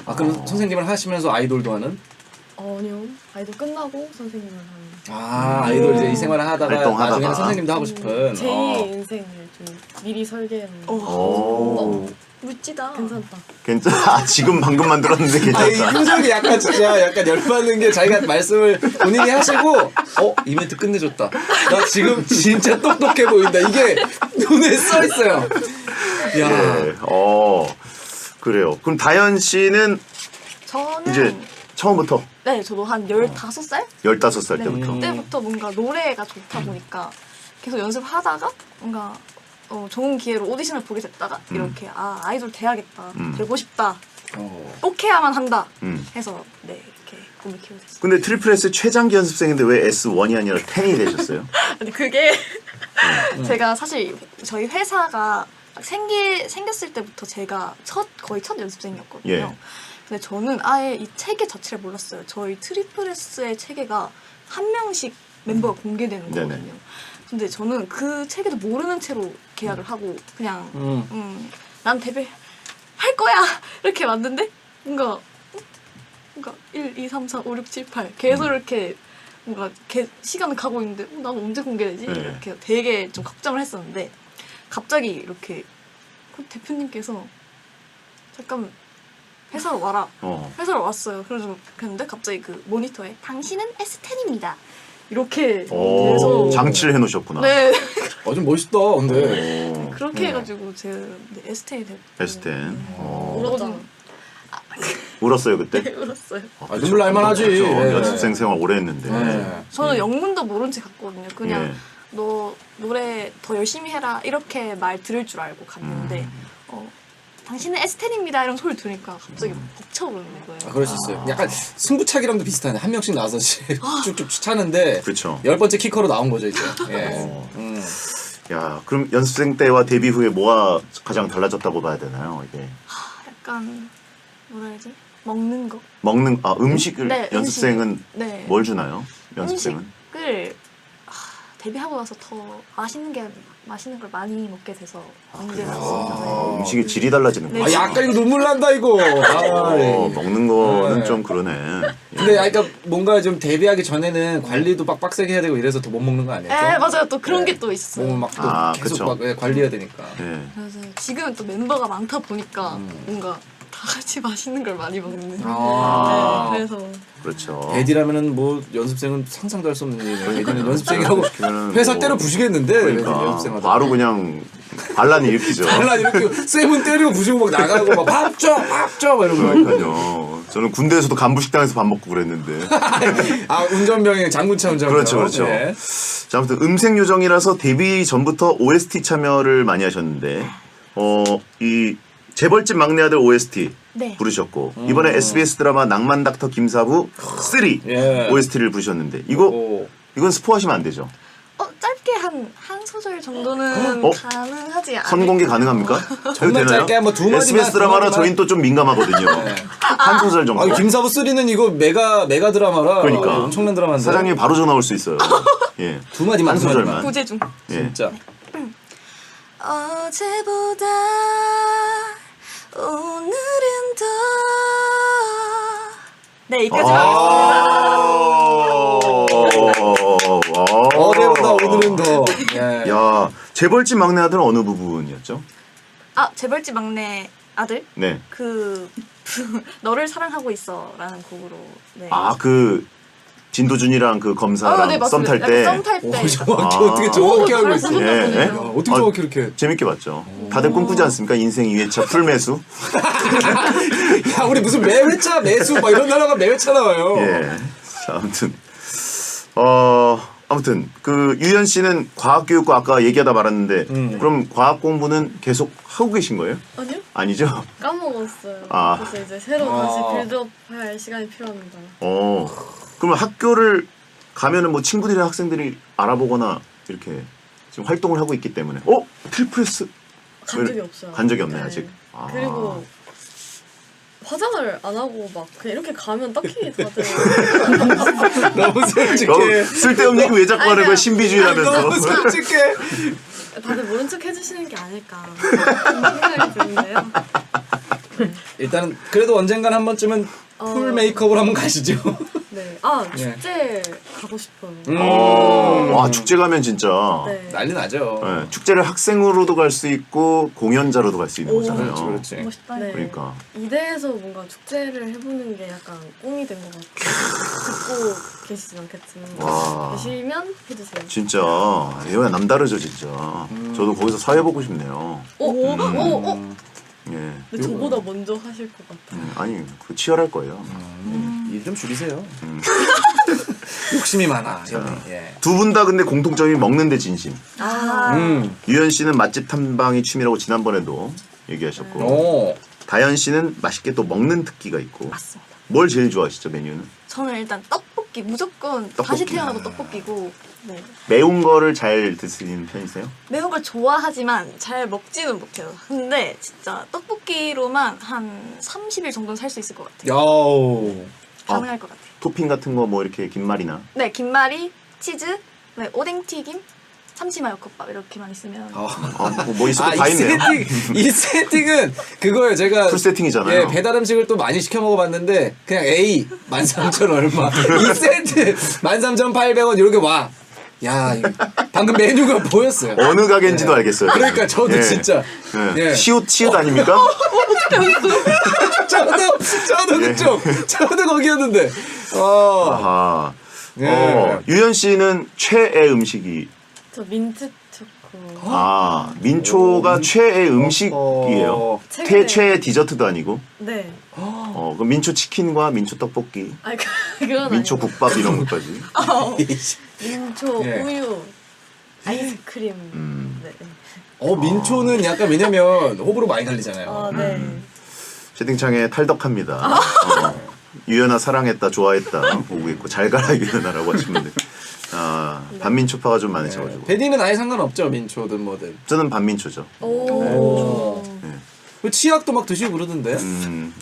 거. 아 그럼 선생님을 하시면서 아이돌도 하는? 아니요. 아이돌 끝나고 선생님을 하는. 아 아이돌 이제 이 생활을 하다가 활동하다가. 나중에는 선생님도 하고 싶은. 제2의 인생을 좀 미리 설계했는. 오. 멋지다. 괜찮다. 괜찮아. 지금 방금 만들었는데 아, 이 괜찮다. 표정이 약간 진짜 약간 열받는 게 자기가 말씀을 본인이 하시고 이벤트 끝내줬다. 나 지금 진짜 똑똑해 보인다. 이게 눈에 써 있어요. 야, 예. 그래요. 그럼 다현 씨는 저는 이제 처음부터 네, 저도 한 15살? 15살 네, 때부터 그때부터 뭔가 노래가 좋다 보니까 계속 연습하다가 뭔가 좋은 기회로 오디션을 보게 됐다가 이렇게 아이돌 돼야겠다, 되고 싶다, 꼭 해야만 한다 해서 네 이렇게 꿈을 키우게 됐어요. 근데 트리플 S 최장기 연습생인데 왜 S1이 아니라 10이 되셨어요? 근데 그게 제가 사실 저희 회사가 생겼을 때부터 제가 거의 첫 연습생이었거든요. 예. 근데 저는 아예 이 체계 자체를 몰랐어요. 저희 트리플 S의 체계가 한 명씩 멤버가 공개되는 네네. 거거든요. 근데 저는 그 체계도 모르는 채로 계약을 하고 그냥 난 데뷔할 거야 이렇게 왔는데 뭔가 1, 2, 3, 4, 5, 6, 7, 8 계속 이렇게 뭔가 시간을 가고 있는데 난 언제 공개되지? 네. 이렇게 되게 좀 걱정을 했었는데 갑자기 이렇게 그 대표님께서 잠깐 회사로 와라. 회사로 왔어요. 그랬는데 갑자기 그 모니터에 당신은 S10입니다. 이렇게 돼서 장치를 해놓으셨구나. 네. 좀 멋있다. 근데 그렇게 해가지고 제가 S10이 됐고 S10. 울었다. 울었어요 그때? 네, 울었어요. 눈물 날만하지. 그렇죠. 예. 연습생 생활 오래 했는데. 네. 저는 영문도 모른 채 갔거든요. 그냥 예. 너 노래 더 열심히 해라 이렇게 말 들을 줄 알고 갔는데 당신은 S10입니다 이런 소리 들으니까 갑자기 벅차오르는 거예요. 그럴 수 있어요. 약간 승부차기랑도 비슷하네. 한 명씩 나와서 쭉쭉 차는데 그렇죠. 10번째 키커로 나온 거죠 이제. 예. 야, 그럼 연습생 때와 데뷔 후에 뭐가 가장 달라졌다고 봐야 되나요? 이게 약간 뭐라 해야지? 먹는 거? 음식을 네, 연습생은 네. 뭘 주나요? 연습생은? 음식을 데뷔하고 나서 더 맛있는 걸 많이 먹게 돼서 언제나 음식의 질이 달라지는 네. 거야. 약간 이거 눈물 난다 이거. 먹는 거는 네. 좀 그러네. 근데 그러니까 뭔가 좀 데뷔하기 전에는 관리도 빡세게 해야 되고 이래서 더 못 먹는 거 아니에요? 네 맞아요. 또 그런 게 또 있어요. 몸을 막 또 계속 그쵸. 막 관리해야 되니까. 예. 그래서 지금은 또 멤버가 많다 보니까 뭔가 다 같이 맛있는 걸 많이 먹는. 네, 그래서 그렇죠. 데디라면은 뭐 연습생은 상상도 할 수 없는 일이에요. 데디는 연습생이라고 회사 때려 부시겠는데 그러니까 연습생하다. 바로 그냥 반란이 일으키죠. 달라 이렇게 쌤은 때리고 부시고 막 나가고 막 밥줘 막 이러고. 그러니까요. 저는 군대에서도 간부식당에서 밥 먹고 그랬는데. 아 운전병이 장군차 운전병. 그렇죠, 그렇죠. 네. 자, 아무튼 음색 요정이라서 데뷔 전부터 OST 참여를 많이 하셨는데, 이 재벌집 막내 아들 OST 네. 부르셨고, 이번에 SBS 드라마 낭만 닥터 김사부 3 예. OST를 부르셨는데, 이건 스포하시면 안 되죠. 짧게 한 소절 정도는 가능하지 않을까? 선공개 가능합니까? 해도 정말 되나요? 짧게 한번 두 마디만, SBS 드라마라 두 마디만. 저희는 또 좀 민감하거든요. 네. 한 소절 정도. 아 김사부 3는 이거 메가 드라마라. 그러니까. 엄청난 드라마인데. 사장님이 바로 전화 올 수 있어요. 예. 두 마디만, 한 두 마디만. 소절만. 부재 중. 예. 진짜. 어제보다 오늘은 더. 네, 여기까지 어제보다 오늘은 더. 예. 야, 재벌집 막내 아들은 어느 부분이었죠? 재벌집 막내 아들? 네. 너를 사랑하고 있어라는 곡으로. 네. 그 진도준이랑 그 검사랑 네, 썸 맞습니다. 탈 때 썸 탈 때. 오, 정확히 어떻게 정확히 알고 있어. 잘 예, 예? 야, 어떻게 정확히 이렇게. 재밌게 봤죠. 다들 꿈꾸지 않습니까? 인생 2회차 풀매수. 야 우리 무슨 매회차 매수 막 이런 단어가 매회차 나와요. 예. 자, 아무튼 그 유현 씨는 과학교육과 아까 얘기하다 말았는데 그럼 과학 공부는 계속 하고 계신 거예요? 아니요? 아니죠? 까먹었어요. 아. 그래서 이제 새로 다시 빌드업할 시간이 필요합니다. 그러면 학교를 가면은 뭐 친구들이나 학생들이 알아보거나 이렇게 지금 활동을 하고 있기 때문에 트리플스 간 적이 없어요. 간 적이 없네 네. 아직. 그리고 화장을 안 하고 막 그냥 이렇게 가면 딱히 다들 너무 솔직해. 너무 쓸데없는 얘기 왜 자꾸 하는 거야 아니야. 신비주의라면서. 너무 솔직해. 다들 모른 척 해주시는 게 아닐까 생각이 드는데요. 일단은 그래도 언젠간 한 번쯤은 풀 메이크업으로 한번 가시죠. 네. 예. 축제 가고 싶어요. 와 축제 가면 진짜 네. 난리 나죠. 네, 축제를 학생으로도 갈 수 있고 공연자로도 갈 수 있는 거잖아요. 그렇지. 멋있다. 네. 그러니까. 이대에서 뭔가 축제를 해보는 게 약간 꿈이 된 것 같아요. 듣고 계시진 않겠지만 와. 계시면 해주세요. 진짜 얘가 남다르죠 진짜. 저도 거기서 사회 보고 싶네요. 예. 근데 저보다 먼저 하실 것 같아요. 아니 그 치열할 거예요. 일 좀 줄이세요. 욕심이 많아. 형이. 예. 두 분 다 근데 공통점이 먹는데 진심. 유현 씨는 맛집 탐방이 취미라고 지난번에도 얘기하셨고 오. 다현 씨는 맛있게 또 먹는 특기가 있고. 맞습니다. 뭘 제일 좋아하시죠 메뉴는? 저는 일단 떡볶이 무조건 떡볶이. 다시 태어나도 떡볶이고. 네. 매운 거를 잘 드시는 편이세요? 매운 걸 좋아하지만 잘 먹지는 못해요. 근데 진짜 떡볶이로만 한 30일 정도는 살 수 있을 것 같아요. 야우. 가능할 것 같아요. 토핑 같은 거 뭐 이렇게 김말이나. 네, 김말이, 치즈, 네, 오뎅튀김, 참치마요컵밥 이렇게만 있으면 뭐 있을 거 다 있네요. 이 세팅은 그거예요. 제가 풀 세팅이잖아요. 예, 배달 음식을 또 많이 시켜 먹어봤는데 그냥 A 13,000 얼마 이 세트 13,800원 이렇게 와. 야 방금 메뉴가 보였어요. 어느 가게인지도 알겠어요. 그러니까 저도 예. 진짜 예. 예. 시옷 아닙니까? 저도 그쪽 저도 거기였는데. 아하. 예. 유현 씨는 최애 음식이 저 민트 초코. 민초가 최애 음식이에요. 최근에- 최애 디저트도 아니고. 네. 그럼 민초 치킨과 민초 떡볶이, 아니 그건 민초 아니고. 국밥 이런 것까지. 민초, 예. 우유, 아이스크림. 네. 민초는 약간 왜냐면 호불호 많이 갈리잖아요. 네. 채팅창에 탈덕합니다. 유연아 사랑했다 좋아했다 보고 있고 잘 가라 유연아라고 하시는데 반민초파가 좀 많으셔가지고 베디는 아예 상관없죠. 민초든 뭐든. 저는 반민초죠. 오. 그 치약도 막 드시고 그러던데.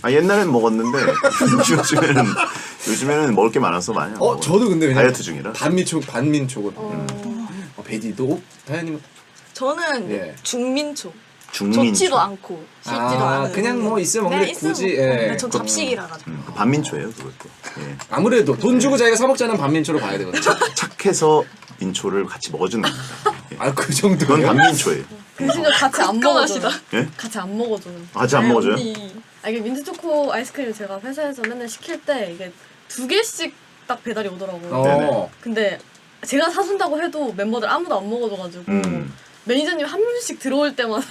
옛날엔 먹었는데 요즘에는 먹을 게 많아서 많이 안 먹어요. 저도 근데 왜냐면 다이어트 중이라. 반민초거든요. 베디도 다현님 저는 예. 중민초. 중민초. 좋지도 않고 싫지도 않은. 그냥 뭐 있으면 먹는데 있으면 굳이 먹고. 예. 네, 전 잡식이라 가지고. 반민초예요 그것도. 예. 아무래도 돈 주고 자기가 사 먹자는 반민초로 봐야 되거든요. 착해서 민초를 같이 먹어주는 겁니다. 예. 그 그건 정도요? 반민초예요. 그 심지어 같이 안 먹어줘요. 예? 같이 안 먹어줘요. 같이 안 먹어줘요? 이게 민트 초코 아이스크림 제가 회사에서 맨날 시킬 때 이게 2개씩 딱 배달이 오더라고요. 네네. 근데 제가 사준다고 해도 멤버들 아무도 안 먹어줘가지고 매니저님 한 명씩 들어올 때마다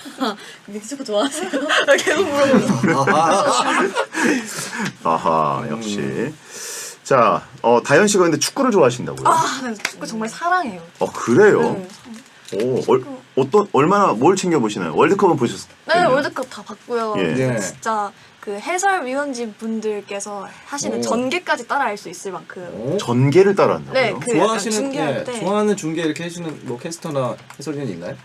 민트 초코 좋아하세요? 계속 물어보고 아하, 역시. 자, 다현 씨가 근데 축구를 좋아하신다고요? 아, 축구 정말 사랑해요. 그래요? 네. 얼마나 뭘 챙겨보시나요? 월드컵은 보셨어요? 네, 월드컵 다 봤고요. 예. 네. 진짜 그 해설위원진 분들께서 하시는 오. 전개까지 따라할 수 있을 만큼. 전개를 따라한다고요? 네, 그 약간 좋아하시는 중계할 때. 좋아하는 중계 이렇게 해주는 뭐 캐스터나 해설위원이 있나요?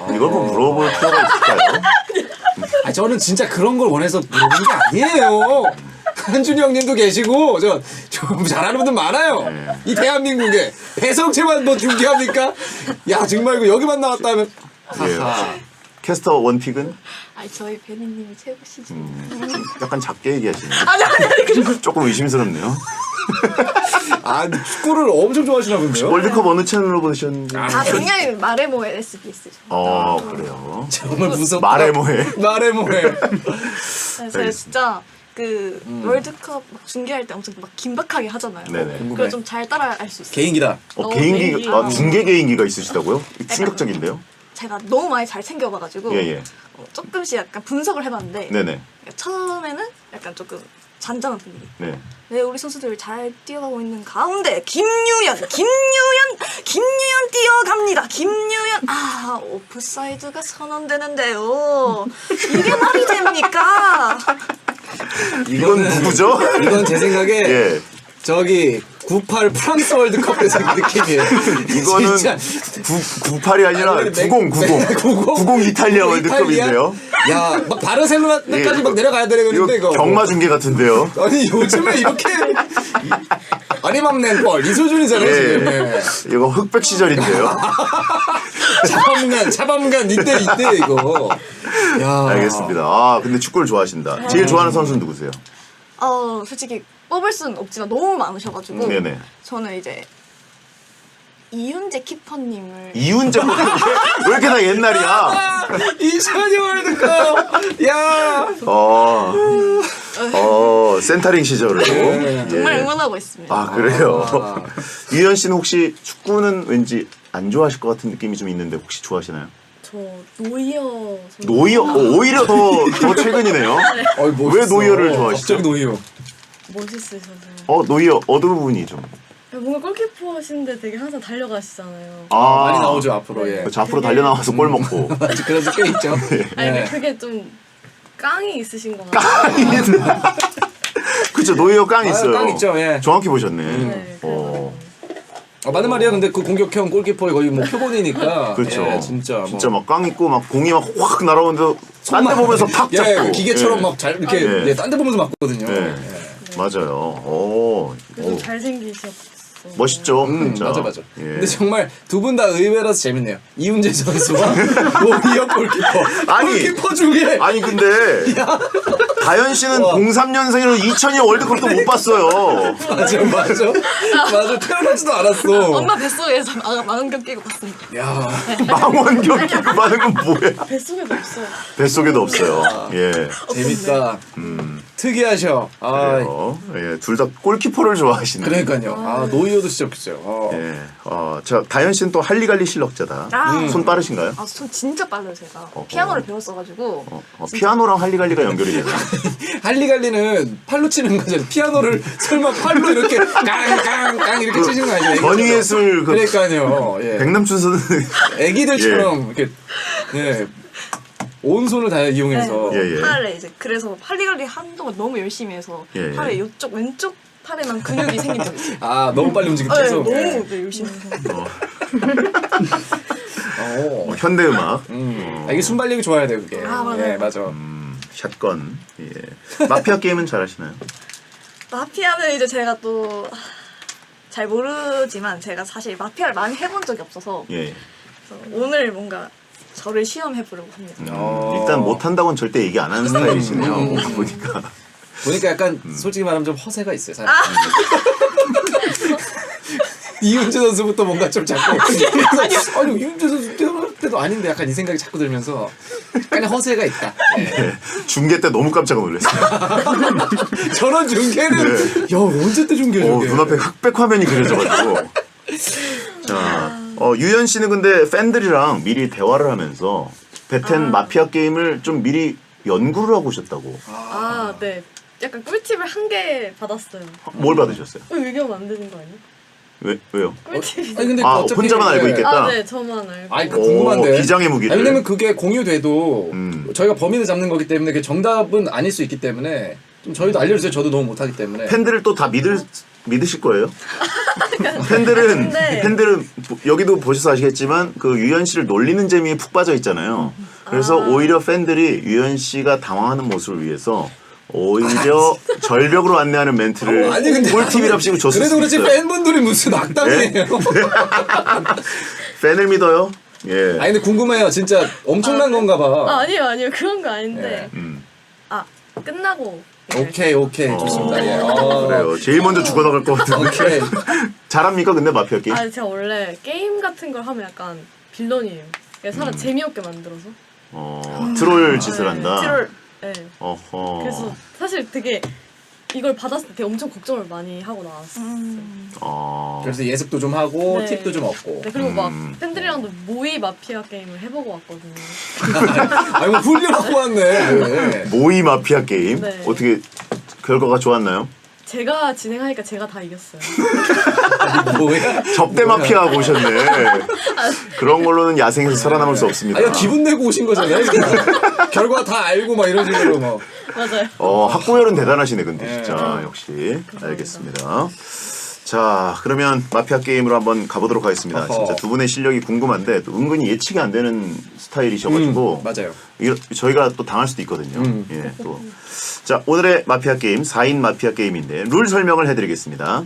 이걸 뭐 물어볼 필요가 있을까요? 아 저는 진짜 그런 걸 원해서 물어본 게 아니에요. 한준이 형님도 계시고 좀 잘하는 분들 많아요. 네. 이 대한민국에 배성재만 뭐 중계합니까? 야 정말 이거 여기만 나왔다 하면 예. 캐스터 원픽은? 아니 저희 배니님이 최고시죠. 약간 작게 얘기하시네요. 조금 의심스럽네요. 아 축구를 엄청 좋아하시나 본데요? 월드컵 어느 채널로 보셨는지? 당연히 말해모 SBS죠. 그래요. 정말 무섭다. 말해 뭐해. 말해 뭐해. 네, 제가 진짜 그 월드컵 막 중계할 때 엄청 막 긴박하게 하잖아요. 네네. 그걸 좀 잘 따라할 수 있어요. 개인기다. 개인기, 개인기. 중계 개인기가 있으시다고요? 충격적인데요? 제가 너무 많이 잘 챙겨봐가지고 예. 조금씩 약간 분석을 해봤는데 네네. 처음에는 약간 조금 잔잔한 분위기. 네. 네, 우리 선수들 잘 뛰어가고 있는 가운데 김유연 뛰어갑니다. 김유연 오프사이드가 선언되는데요. 이게 말이 됩니까? 이건 누구죠? 이건 제 생각에 예. 저기 98 프랑스 월드컵 때서 그 느낌이에요. 이거는 진짜. 98이 아니라 90 이탈리아 월드컵인데요. 야, 막 바르셀로나까지 예. 막 내려가야 되는데 이거 이거. 경마 중계 같은데요. 아니 요즘에 이렇게 아니맘 낸벌 이 수준이잖아요 지금. 예. 이거 흑백 시절인데요. 차범간 이때 이거. 야. 알겠습니다. 근데 축구를 좋아하신다. 제일 좋아하는 선수는 누구세요? 솔직히 뽑을 수는 없지만 너무 많으셔가지고 네네. 저는 이제 이훈재 키퍼님을 이훈재 왜 이렇게 다 옛날이야? 2002 월드컵. 야. 센터링 시절을. 정말 예. 응원하고 있습니다. 그래요. 유현 씨는 혹시 축구는 왠지 안 좋아하실 것 같은 느낌이 좀 있는데 혹시 좋아하시나요? 저 노이어 선수. 노이어? 오히려 더 최근이네요. 왜 노이어를 좋아하시죠? 갑자기 노이어. 멋있으셔서. 노이어 어느 부분이 좀? 뭔가 골키퍼 하시는데 되게 항상 달려가시잖아요. 많이 나오죠 앞으로. 예. 그렇죠. 앞으로 달려나와서 골 먹고. 아직 그런 게 있죠. 아니 네. 그게 좀 깡이 있으신 것 같아요. 그렇죠. 노이어 깡 있어요. 깡 있죠. 예. 정확히 보셨네. 네, 맞는 말이야. 근데 그 공격형 골키퍼의 거의 뭐 표본이니까. 그렇죠. 예, 진짜. 진짜 막 깡 있고 막 공이 막 확 날아오는데 딴 데 보면서 탁 잡고. 예, 기계처럼 예. 막 잘 이렇게 예. 딴 데 보면서 맞거든요. 예. 맞아요. 좀 잘생기셨어. 멋있죠. 진짜. 맞아. 예. 근데 정말 두 분 다 의외라서 재밌네요. 이훈재 선수와 노이어 골키퍼. 아니. 골키퍼 중에. 아니 근데 다현 씨는 03년생이라서 2002 월드컵도 못 봤어요. 맞아. 태어나지도 않았어. 엄마 뱃속에서 망원경 끼고 봤습니다. 야. 망원경 끼고 많은 건 뭐야? 뱃속에도 없어요. 뱃속에도 없어요. 예. 재밌다. 특이하셔. 예. 둘 다 골키퍼를 좋아하시네. 그러니까요. 노이어도 진짜 웃겨요. 예. 자, 다현 씨는 또 할리갈리 실력자다. 손 빠르신가요? 손 진짜 빨라요 제가. 피아노를 배웠어가지고. 피아노랑 할리갈리가 연결이 되나요? 할리갈리는 팔로 치는 거잖아요. 피아노를 설마 팔로 이렇게 깡깡깡 이렇게 치시는 거 아니에요? 권위예술 그러니까요. 예. 백남춘 선수 애기들처럼 이렇게 온 손을 다 이용해서. 예. 팔에 이제 그래서 할리갈리 한동안 너무 열심히 해서 예. 팔에 이쪽 왼쪽 팔에만 근육이 생긴 적이 있어요. 너무 빨리 움직이죠. 네, 너무 열심히 해서. 현대음악. 이게 순발력이 좋아야 돼요, 그게. 맞아요. 예, 맞아. 샷건. 예. 마피아 게임은 잘하시나요? 마피아는 이제 제가 또 잘 모르지만 제가 사실 마피아를 많이 해본 적이 없어서 예. 그래서 오늘 뭔가 저를 시험해 보려고 합니다. 일단 못한다고는 절대 얘기 안 하는 스타일이시네요. 보니까. 보니까 약간 솔직히 말하면 좀 허세가 있어요, 사실. 이훈재 선수부터 뭔가 좀 자꾸 아니 이훈재 선수 때문에 때도 아닌데 약간 이 생각이 자꾸 들면서 약간 허세가 있다. 네. 중계 때 너무 깜짝 놀랐어요. 저런 중계는 야 언제 때 중계 저게. 눈앞에 흑백 화면이 그려져가지고. 자, 유현 씨는 근데 팬들이랑 미리 대화를 하면서 베텐 마피아 게임을 좀 미리 연구를 하고 오셨다고. 아, 네. 약간 꿀팁을 한 개 받았어요. 뭘 받으셨어요? 얘기하면 안 되는 거 아니야? 왜요? 꿀팁이. 아니 근데 아, 어차피 혼자만 알고 있겠다. 아, 네, 저만 알고. 아니 그 궁금한데. 비장의 무기를. 아니, 왜냐면 그게 공유돼도 음. 저희가 범인을 잡는 거기 때문에 그게 정답은 아닐 수 있기 때문에 좀 저희도 알려주세요. 저도 너무 못하기 때문에. 팬들을 또 다 믿으실 거예요? 팬들은 근데- 여기도 보셔서 아시겠지만 그 유현 씨를 놀리는 재미에 푹 빠져 있잖아요. 그래서 오히려 팬들이 유현 씨가 당황하는 모습을 위해서 오히려 절벽으로 안내하는 멘트를 아니 근데 꿀팁이랍시고 줬을 그래도 수 그렇지 있어요. 팬분들이 무슨 악당이에요. 팬을 믿어요? 예. 아니 근데 궁금해요. 진짜 엄청난 건가 봐. 아, 아니요. 그런 거 아닌데. 음. 아, 끝나고. 오케이 좋습니다. 예. 그래요. 제일 먼저 죽어나갈 것 같은데. 오케이. 잘합니까 근데 마피아 게임? 아, 제가 원래 게임 같은 걸 하면 약간 빌런이에요. 그래서 사람 재미없게 만들어서. 트롤 짓을 한다. 트롤. 네. 어허. 그래서 사실 되게 이걸 받았을 때 되게 엄청 걱정을 많이 하고 나왔어요. 그래서 예습도 좀 하고 네. 팁도 좀 얻고. 네, 그리고 막 팬들이랑도 모의 마피아 게임을 해보고 왔거든요. 아니 뭐 훈련하고 왔네. 네. 모의 마피아 게임 네. 어떻게 결과가 좋았나요? 제가 진행하니까 제가 다 이겼어요. 뭐야? 접대 마피아 보셨네. 그런 걸로는 야생에서 살아남을 수 없습니다. 아니 기분 내고 오신 거잖아요. 결과 다 알고 막 이런 식으로 뭐. 맞아요. 학고열은 대단하시네 근데 네. 진짜 역시 알겠습니다. 자 그러면 마피아 게임으로 한번 가보도록 하겠습니다. 어허. 진짜 두 분의 실력이 궁금한데 또 은근히 예측이 안 되는 스타일이셔가지고 맞아요. 저희가 또 당할 수도 있거든요. 예, 또. 자 오늘의 마피아 게임 4인 마피아 게임인데 룰 설명을 해드리겠습니다.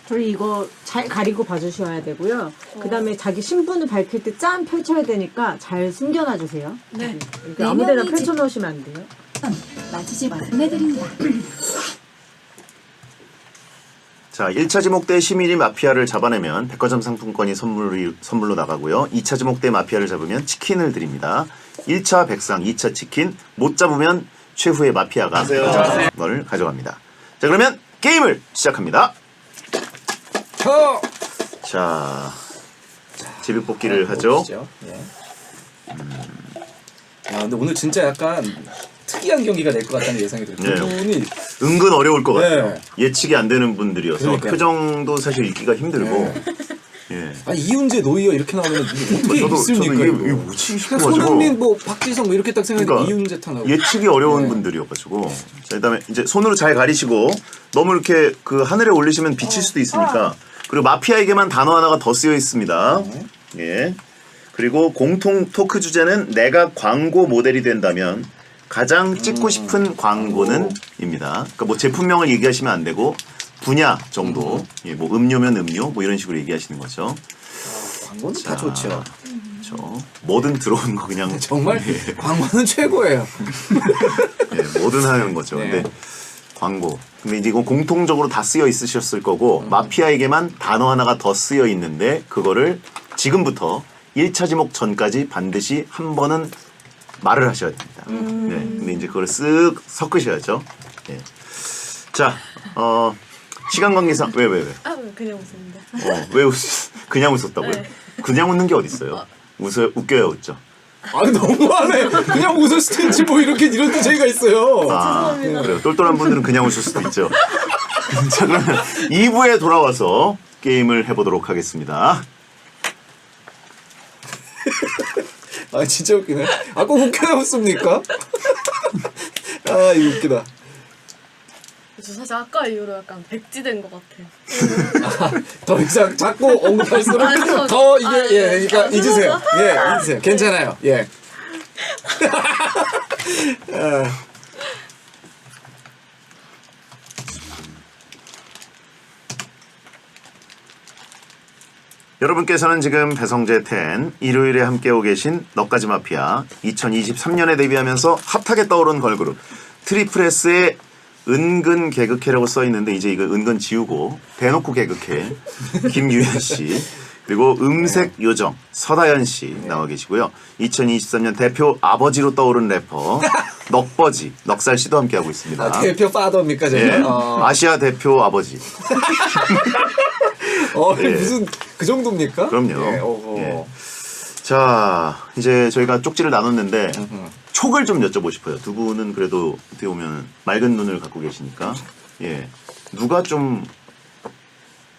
저희 이거 잘 가리고 봐주셔야 되고요. 그 다음에 자기 신분을 밝힐 때 짠 펼쳐야 되니까 잘 숨겨놔 주세요. 네. 그러니까 아무데나 펼쳐놓으시면 안 돼요. 맞추지 보내드립니다. 자 1차 지목대 시민이 마피아를 잡아내면 백화점 상품권이 선물로 나가고요. 2차 지목대 마피아를 잡으면 치킨을 드립니다. 1차 백상, 2차 치킨 못 잡으면 최후의 마피아가 걸 가져갑니다. 자 그러면 게임을 시작합니다. 자 제비뽑기를 하죠. 보시죠. 예. 야 근데 오늘 진짜 약간 특이한 경기가 될 것 같다는 예상이 들어요. 네. 두 분이 은근 어려울 것 같아요. 네. 예측이 안 되는 분들이어서 그러니까요. 표정도 사실 읽기가 힘들고 예. 아니 이훈재 노이어 이렇게 나오면 어떻게 저도 있습니까? 이게 이거. 뭐지 그냥 싶어가지고 손흥민 뭐 박지성 뭐 이렇게 딱 생각했는데 그러니까 이훈재 타 나오고. 예측이 어려운 네. 분들이어가지고 자 그다음에 이제 손으로 잘 가리시고 너무 이렇게 그 하늘에 올리시면 비칠 수도 있으니까 그리고 마피아에게만 단어 하나가 더 쓰여 있습니다. 예. 그리고 공통 토크 주제는 내가 광고 모델이 된다면 가장 찍고 싶은 광고는 입니다. 그러니까 뭐 제품명을 얘기하시면 안 되고 분야 정도 예, 뭐 음료면 음료 뭐 이런 식으로 얘기하시는 거죠. 광고는 다 좋죠. 그렇죠. 뭐든 들어오는 거 그냥 정말 예. 광고는 최고예요. 예, 뭐든 하는 거죠. 네. 근데 광고. 근데 이제 이거 공통적으로 다 쓰여 있으셨을 거고 마피아에게만 단어 하나가 더 쓰여 있는데 그거를 지금부터 1차 지목 전까지 반드시 한 번은 말을 하셔야 됩니다. 네. 근데 이제 그걸 쓱 섞으셔야죠. 예. 자, 시간 관계상 왜? 아, 그냥 웃었는데. 왜 그냥 웃었다고요? 네. 그냥 웃는 게 어디 있어요? 웃겨야 웃죠. 아니 너무하네. 그냥 웃을 수도 있지 뭐 이런 DJ가 있어요. 죄송합니다. 그래요. 똘똘한 분들은 그냥 웃을 수도 있죠. 자, 그러면 2부에 돌아와서 게임을 해보도록 하겠습니다. 아 진짜 웃기네. 아 꼭 웃겨야 웃습니까? 아 이거 웃기다. 저 사실 아까 이후로 약간 백지된 것 같아요. 더 이상 자꾸 언급할수록 아니, 더 이게 아니, 예 그러니까 아니, 잊으세요. 예 잊으세요. 괜찮아요. 예. 여러분께서는 지금 배성재 10 일요일에 함께하고 계신 너까지 마피아 2023년에 데뷔하면서 핫하게 떠오른 걸그룹 트리플 S의 은근 개그캐라고 써있는데 이제 이거 은근 지우고 대놓고 개그캐 김유현 씨 그리고 음색 요정 서다연 씨 나와 계시고요. 2023년 대표 아버지로 떠오른 래퍼 넉버지 넉살 씨도 함께하고 있습니다. 아, 대표 파더입니까 제가? 예. 아시아 대표 아버지. 예. 무슨 그 정도입니까? 그럼요. 예, 예. 자, 이제 저희가 쪽지를 나눴는데 촉을 좀 여쭤보고 싶어요. 두 분은 그래도 어떻게 보면 맑은 눈을 갖고 계시니까 예, 누가 좀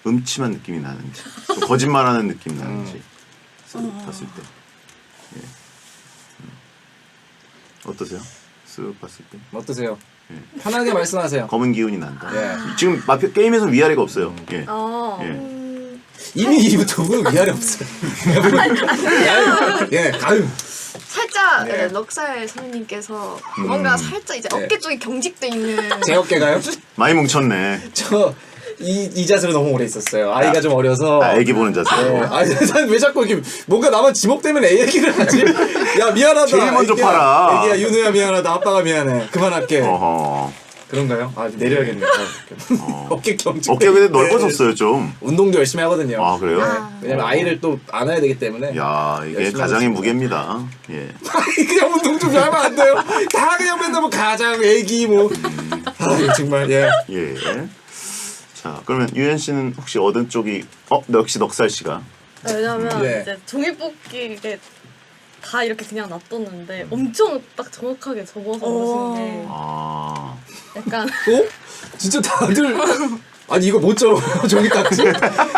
음침한 느낌이 나는지, 좀 거짓말하는 느낌 나는지 봤을 때, 예. 어떠세요? 쓱 봤을 때 어떠세요? 편하게 말씀하세요. 검은 기운이 난다. 예. 지금 마피아 게임에서 위아래가 없어요. 예. 아, 이미 이두 분은 위아래 없어요. 예, 가음. 살짝 네. 넉살 선생님께서 뭔가 살짝 이제 어깨 쪽이 경직돼 있는 제 어깨가요? 많이 뭉쳤네. 이 자세로 너무 오래 있었어요. 아이가 좀 어려서. 애기 보는 자세로. 아니, 왜 자꾸 이렇게 뭔가 나만 지목되면 애 얘기를 하지? 야, 미안하다. 제일 먼저 애기야, 팔아. 애기야, 윤우야 미안하다. 아빠가 미안해. 그만할게. 어허. 그런가요? 아, 내려야겠네요. 어깨 경직. 어깨가 근데 넓어졌어요 좀. 운동도 열심히 하거든요. 아 그래요? 왜냐면 아이를 또 안아야 되기 때문에. 야 이게 열심히 가장의 하겠습니다. 무게입니다. 예. 그냥 운동 좀 하면 안 돼요. 다 그냥 맨날 뭐 가장, 애기 뭐. 아, 정말 예. 예. 자 그러면 유현 씨는 혹시 어느 쪽이? 역시 넉살 씨가. 왜냐면 예. 이제 종이 뽑기에 다 이렇게 그냥 놔뒀는데 엄청 딱 정확하게 접어서 오신 게 아. 약간 진짜 다들 아니 이거 못 접어요. 종이 딱지?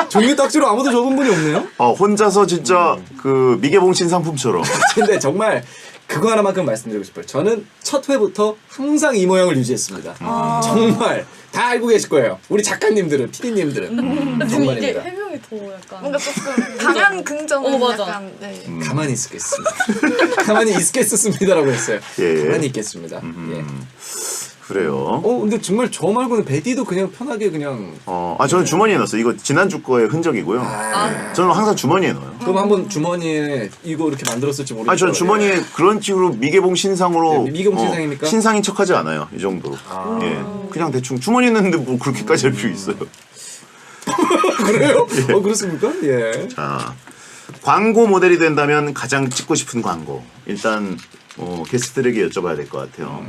종이 딱지로 아무도 접은 분이 없네요. 혼자서 진짜 그 미개봉 신상품처럼. 근데 정말 그거 하나만큼 말씀드리고 싶어요. 저는 첫 회부터 항상 이 모양을 유지했습니다. 정말 다 알고 계실 거예요. 우리 작가님들은, PD님들은 근데 이게 정말입니다. 해명이 더 약간 뭔가 조금 강한 긍정은 맞아. 약간 네. 가만히 있겠습니다. 가만히 있겠습니다라고 했어요. 예. 가만히 있겠습니다. 예. 그래요. 근데 정말 저 말고는 베디도 그냥 편하게 그냥. 저는 주머니에 넣었어요. 이거 지난주 거의 흔적이고요. 예. 저는 항상 주머니에 넣어요. 그럼 한번 주머니에 이거 이렇게 만들었을지 모르겠어요. 저는 주머니에 그런 식으로 미개봉 신상으로 네, 미개봉 신상입니까? 신상인 척하지 않아요. 이 정도로. 예. 그냥 대충 주머니에 넣는데 뭐 그렇게까지 할 필요 있어요. 그래요? 그렇습니까? 예. 자, 광고 모델이 된다면 가장 찍고 싶은 광고. 일단 게스트들에게 여쭤봐야 될 것 같아요.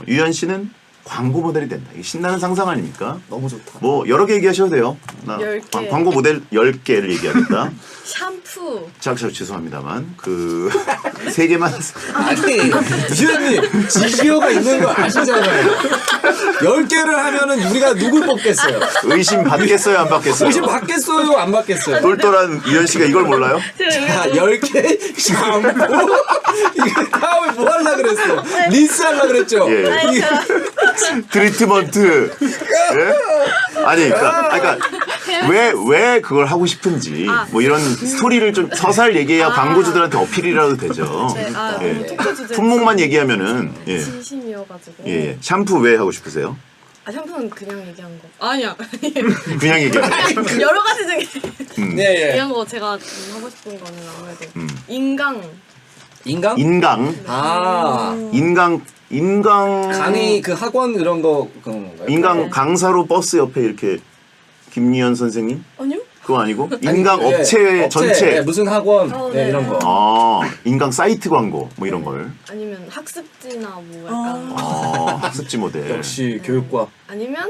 유현 씨는 광고 모델이 된다. 이게 신나는 상상 아닙니까? 너무 좋다. 뭐 여러 개 얘기하셔도 돼요. 10개. 광고 모델 10개를 얘기하겠다. 샴푸 자, 죄송합니다만 그 3개만 아니, 유현님, 지시어가 있는 거 아시잖아요. 10개를 하면은 우리가 누굴 뽑겠어요? 의심 받겠어요, 안 받겠어요? 혹시 받겠어요? 안 받겠어요? 똘똘한 유현 씨가 이걸 몰라요? 자, 10개 샴푸. 이거 다음에 뭐 하려고 그랬어? 린스 하려고 그랬죠? 예. 이게 트리트먼트. 예? 아니, 그러니까 왜 그걸 하고 싶은지 뭐 이런 스토리를 좀 서살 얘기해야 광고주들한테 어필이라도 되죠. 예. 토크 주제 품목만 얘기하면은 예. 진심이어가지고 예. 샴푸 왜 하고 싶으세요? 샴푸는 그냥 얘기한 거 아니야 그냥 얘기하는 여러 가지 중에 예, 예. 얘기한 거 제가 하고 싶은 거는 아무래도 인강 인강? 인강. 인강 강의 그 학원 이런 거 그런 건가요? 인강 강사로 버스 옆에 이렇게 김리현 선생님? 아니요? 그거 아니고 인강 예, 업체 전체. 예, 무슨 학원 네. 이런 거. 인강 사이트 광고 뭐 이런 걸. 아니면 학습지나 뭐 약간 학습지 모델. 역시 교육과. 아니면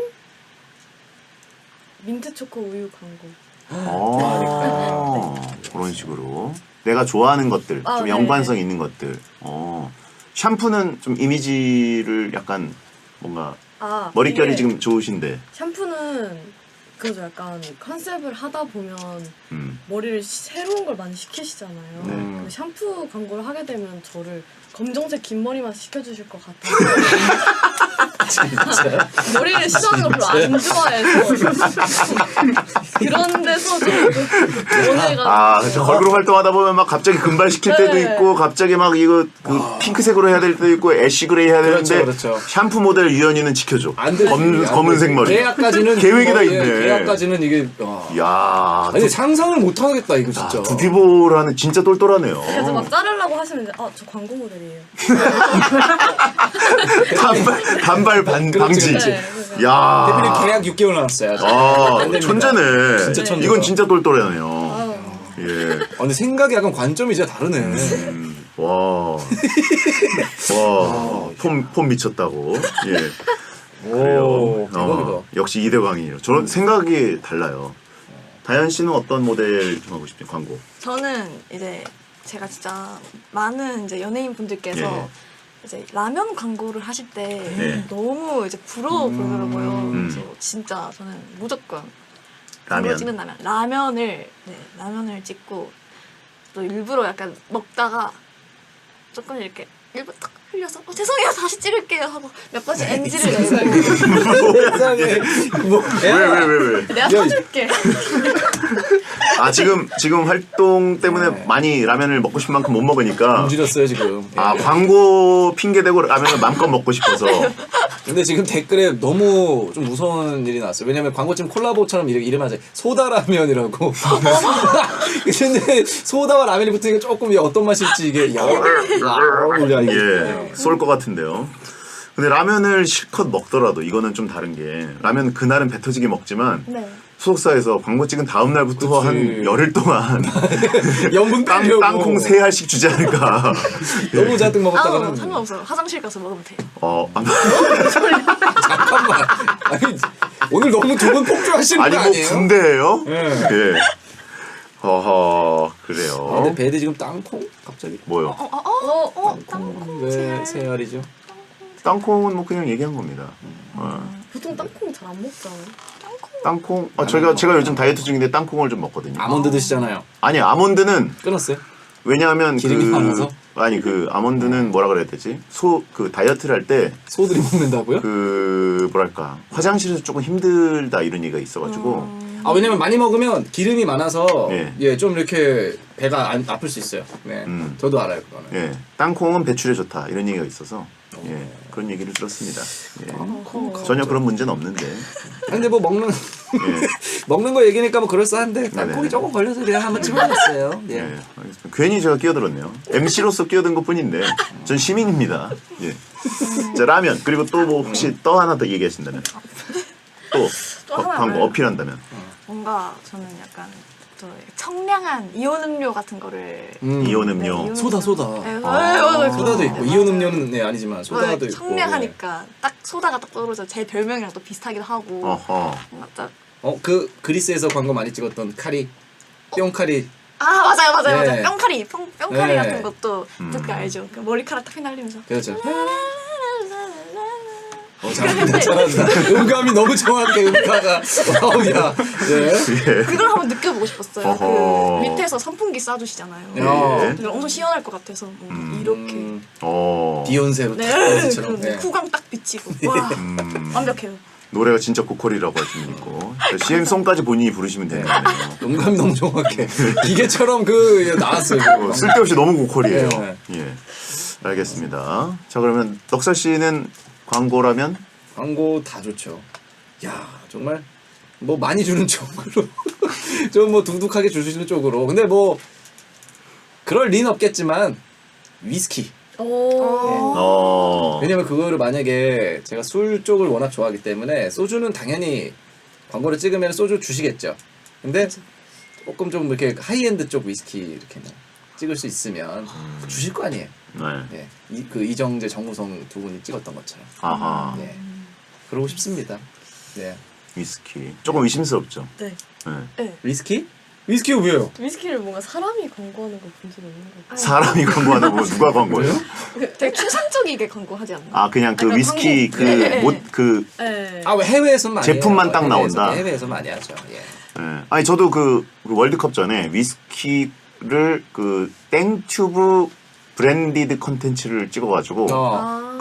민트 초코 우유 광고 그런 식으로 내가 좋아하는 것들, 좀 네. 연관성 있는 것들. 샴푸는 좀 이미지를 약간 뭔가 머릿결이 이게 지금 좋으신데. 샴푸는 그죠 약간 컨셉을 하다 보면 머리를 새로운 걸 많이 시키시잖아요. 네. 근데 샴푸 광고를 하게 되면 저를 검정색 긴 머리만 시켜주실 것 같아요. 진짜? 머리를 시도하는 걸 별로 안 좋아해서 그런 데서 좀 원해가. 그렇죠. 걸그룹 활동하다 보면 막 갑자기 금발 시킬 때도 네. 있고, 갑자기 막 이거 그 핑크색으로 해야 될 때도 있고, 애쉬 그레이 해야 되는데 그렇죠. 샴푸 모델 유연이는 지켜줘. 안 되지. 검은색 머리. 계약까지는 계획이 다 예, 있네. 계약까지는 이게. 야, 아니 상상을 못 하겠다 이거 진짜. 두피보라는 진짜 똘똘하네요. 그래서 막 자르려고 하시면 이제 저 광고 모델이에요. 단발 방지. 그렇지. 야. 대표님 계약 6개월 남았어요. 아직. 안 됩니다. 천재네. 진짜 천재다. 이건 진짜 똘똘하네요. 예. 근데 생각이 약간 관점이 진짜 다르네. 와. 폼 미쳤다고. 예. 그래요. 대박이다. 역시 이대광이에요. 저는 생각이 달라요. 다현 씨는 어떤 모델 좀 하고 싶어요? 광고. 저는 이제 제가 진짜 많은 이제 연예인 분들께서 예. 이제 라면 광고를 하실 때 네. 너무 이제 부러워 보이더라고요. 그래서 음. 진짜 저는 무조건 라면. 광고 찍는 라면을 찍고 또 일부러 약간 먹다가 조금 이렇게 일부러 탁 흘려서 죄송해요 다시 찍을게요 하고 몇 번씩 NG를 내고 세상에 뭐 왜? 내가 사줄게. 아 지금 활동 때문에 많이 라면을 먹고 싶은 만큼 못 먹으니까 움직였어요 지금. 아 광고 핑계 대고 라면을 마음껏 먹고 싶어서 근데 지금 댓글에 너무 좀 무서운 일이 나왔어요. 왜냐면 광고팀 콜라보처럼 이름하자 소다라면이라고. 근데 소다와 라면이 붙으니까 조금 어떤 맛일지 이게 야 이게. 예 쏠 것 같은데요. 근데 라면을 실컷 먹더라도 이거는 좀 다른 게 라면 그날은 배 터지게 먹지만 네. 소속사에서 광고 찍은 다음 날부터 그치. 한 열흘 동안 염분 빼려고 땅콩 3알씩 주지 않을까. 너무 잔뜩 먹었다가는 상관없어요. 화장실 가서 먹으면 돼요. 잠깐만. 아니 오늘 너무 두 분 폭주하시는 아니 거 뭐 아니에요? 군대예요? 예. 예. 그래요. 근데 배드 지금 땅콩 갑자기 뭐요? 땅콩 왜 세알이죠? 땅콩은 뭐 그냥 얘기한 겁니다. 보통 땅콩 잘 안 먹잖아요. 땅콩. 제가 요즘 다이어트 중인데 땅콩을 좀 먹거든요. 아몬드 드시잖아요. 아니 아몬드는 끊었어요? 왜냐하면 기름이 많아서? 아몬드는 뭐라 그래야 되지? 다이어트를 할 때 소들이 먹는다고요? 뭐랄까 화장실에서 조금 힘들다 이런 얘기가 있어가지고 아 왜냐면 많이 먹으면 기름이 많아서 예. 예 좀 이렇게 배가 아플 수 있어요. 네, 저도 알아요 그거는. 예 땅콩은 배출에 좋다 이런 얘기가 있어서 예 그런 얘기를 들었습니다. 예. 전혀 그런 문제는 없는데 근데 뭐 먹는 예. 먹는 거 얘기니까 뭐 그럴싸한데 땅콩이 네네. 조금 걸려서 그냥 한번 집어봤어요. 예. 예, 알겠습니다. 괜히 제가 끼어들었네요. MC로서 끼어든 것뿐인데 전 시민입니다. 예. 자 라면 그리고 또 뭐 혹시 또 하나 더 얘기하신다면 또 광고 하나를. 어필한다면 뭔가 저는 약간 또 청량한 이온 음료 같은 거를 이온 네, 음료 이온 소다. 네, 소다도 소다도 있고 이온 음료는 네 아니지만 소다도 있고. 청량하니까 딱 소다가 딱 떠오르죠. 제 별명이랑 또 비슷하기도 하고 어허 뭔가 딱 그 그리스에서 광고 많이 찍었던 카리 뿅카리. 맞아요. 네. 뿅카리 뿅카리 네. 같은 것도 그거 알죠. 그 머리카락 딱 휘날리면서 그렇죠. 잘한다. 음감이 너무 정확해 음가가. 야. 네. 그걸 한번 느껴보고 싶었어요. 어허. 그 밑에서 선풍기 쏴주시잖아요. 예. 그걸 엄청 시원할 것 같아서 이렇게 비욘세로 네, 비욘세처럼. 그 후광 딱 비치고 와 완벽해요. 노래가 진짜 고퀄이라고 할 수는 있고 CM송까지 본인이 부르시면 되는 거네요. 음감이 너무 정확해. 기계처럼 나왔어요. 쓸데없이 너무 고퀄이에요. 네. 예, 알겠습니다. 자 그러면 넉살 씨는 광고라면 광고 다 좋죠. 야 정말 뭐 많이 주는 쪽으로 좀 뭐 둥둥하게 주시는 쪽으로. 근데 뭐 그럴 리는 없겠지만 위스키. 왜냐면 그거를 만약에 제가 술 쪽을 워낙 좋아하기 때문에 소주는 당연히 광고를 찍으면 소주 주시겠죠. 근데 조금 좀 이렇게 하이엔드 쪽 위스키 이렇게 뭐 찍을 수 있으면 주실 거 아니에요. 네. 네. 이정재 정우성 두 분이 찍었던 것처럼. 아하 네. 그러고 싶습니다. 네. 위스키 조금 의심스럽죠. 네. 네. 위스키? 위스키가 왜요? 위스키를 뭔가 사람이 광고하는 거 본 적이 없는 것 같아요. 사람이 광고하는 거 누가 광고해요? 되게 추상적이게 광고하지 않나? 아 그냥 그 약간 위스키 광고. 네. 네. 아 왜 해외에서는 많이 제품만 해요. 딱 나온다? 해외에서 많이 하죠. 예. 예. 아니 저도 그 월드컵 전에 위스키를 그 땡튜브 브랜디드 컨텐츠를 찍어가지고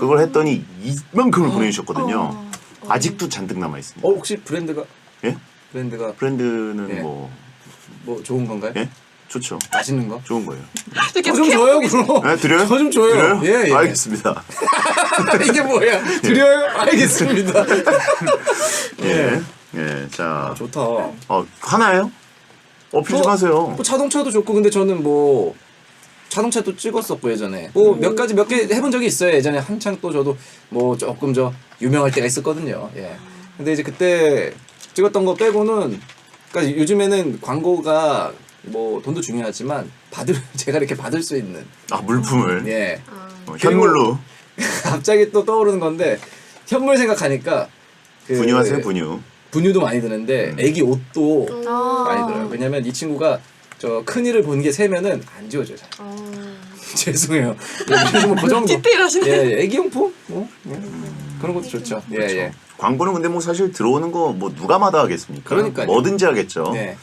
그걸 했더니 이만큼을 보내주셨거든요. 아직도 잔뜩 남아 있습니다. 혹시 브랜드가 예? 브랜드가 브랜드는 예. 뭐 좋은 건가요? 예? 좋죠. 맛있는 거? 좋은 거예요. 좀 줘요 그럼. 네, 드려요? 저 좀 줘요. 드려요? 예. 알겠습니다. 이게 뭐야? 드려요? 알겠습니다. 예. 예. 자, 좋다. 하나예요? 어필 좀 하세요. 뭐 자동차도 좋고 근데 저는 뭐 자동차도 찍었었고 예전에 뭐 몇 개 해본 적이 있어요. 예전에 한창 또 저도 뭐 조금 유명할 때가 있었거든요. 예. 근데 이제 그때 찍었던 거 빼고는 그러니까 요즘에는 광고가 뭐 돈도 중요하지만 제가 이렇게 받을 수 있는 물품을 예. 현물로 갑자기 또 떠오르는 건데 현물 생각하니까 분유하세요 분유. 분유도 많이 드는데 애기 옷도 많이 들어요. 왜냐면 이 친구가 저 큰일을 본 게 세면은 안 지워져요. 잘. 죄송해요. 그 정도. 디테일하시네. 예, 애기용품 뭐 그런 것도 좋죠. 예, 예. 광고는 근데 뭐 사실 들어오는 거 뭐 누가 마다하겠습니까? 그러니까요. 뭐든지 하겠죠. 네.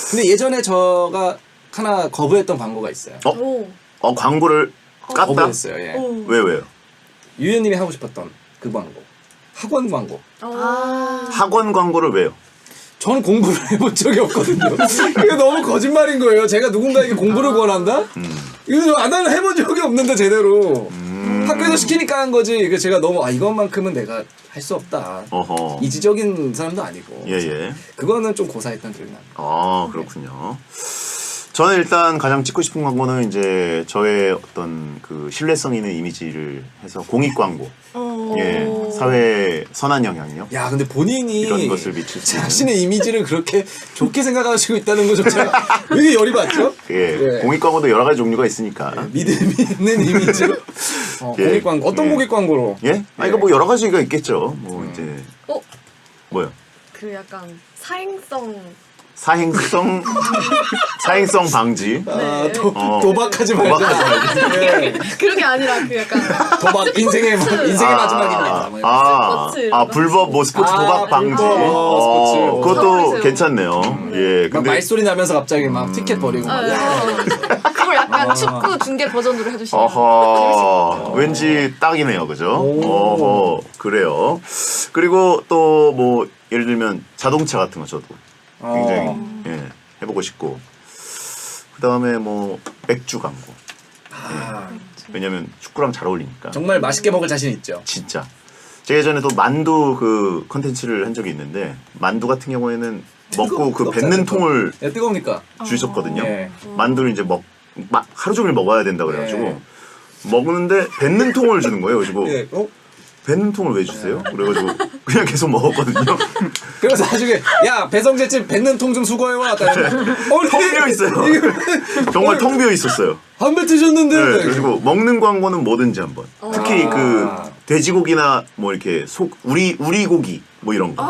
근데 예전에 저가 하나 거부했던 광고가 있어요. 광고를 깠다? 거부했어요. 예. 왜요? 유현님이 하고 싶었던 그 광고. 학원 광고. 학원 광고를 왜요? 저는 공부를 해본 적이 없거든요. 그게 너무 거짓말인 거예요. 제가 누군가에게 공부를 권한다? 이거 나는 해본 적이 없는데 제대로. 학교에서 시키니까 한 거지. 이거 제가 너무 이것만큼은 내가 할 수 없다. 어허. 이지적인 사람도 아니고. 예. 그거는 좀 고사했던 기억이 납니다. 아, 그렇군요. 저는 일단 가장 찍고 싶은 광고는 이제 저의 어떤 그 신뢰성 있는 이미지를 해서 공익 광고. 예. 사회에 선한 영향력. 야, 근데 본인이 이런 것을 미칠 수 있는. 자신의 이미지를 그렇게 좋게 생각하시고 있다는 거조차 왜 이렇게 열이 받죠? 예. 공익 광고도 여러 가지 종류가 있으니까. 믿음이 있는 이미지로. 예. 공익 광고. 어떤 예. 공익 광고로? 예? 이거 뭐 여러 가지가 있겠죠. 뭐 이제 뭐요? 그 약간 사행성 사행성 방지. 도박하지 말자. 네. 그게 아니라 그 약간 도박 인생의 마지막입니다. 뭐 이런 불법 뭐 스포츠 도박 방지. 스포츠. 그것도 스포츠. 괜찮네요. 예. 막 말소리 나면서 갑자기 막 티켓 버리고 막. 그걸 약간 축구 중계 버전으로 해주시면 어허. 왠지 딱이네요. 그죠? 어허. 그래요. 그리고 또 뭐 예를 들면 자동차 같은 거 저도 굉장히 예, 해보고 싶고. 그다음에 뭐 맥주 광고. 왜냐면 축구랑 잘 어울리니까. 정말 맛있게 먹을 자신 있죠. 진짜. 제가 예전에도 만두 그 컨텐츠를 한 적이 있는데 만두 같은 경우에는 먹고 그 뱉는 통을 야, 뜨거우니까. 주셨거든요. 예. 만두를 이제 하루 종일 먹어야 된다 그래가지고 예. 먹는데 뱉는 통을 주는 거예요. 그래가지고 예. 뱉는 통을 왜 주세요? 그래가지고 그냥 계속 먹었거든요. 그래서 나중에 야 배성재집 뱉는 통 좀 수거해와. 텅 비어 있어요. 정말 텅 비어 있었어요. 안 뱉으셨는데. 네, 그리고 먹는 광고는 뭐든지 한번. 특히 그 돼지고기나 뭐 이렇게 우리 고기 뭐 이런 거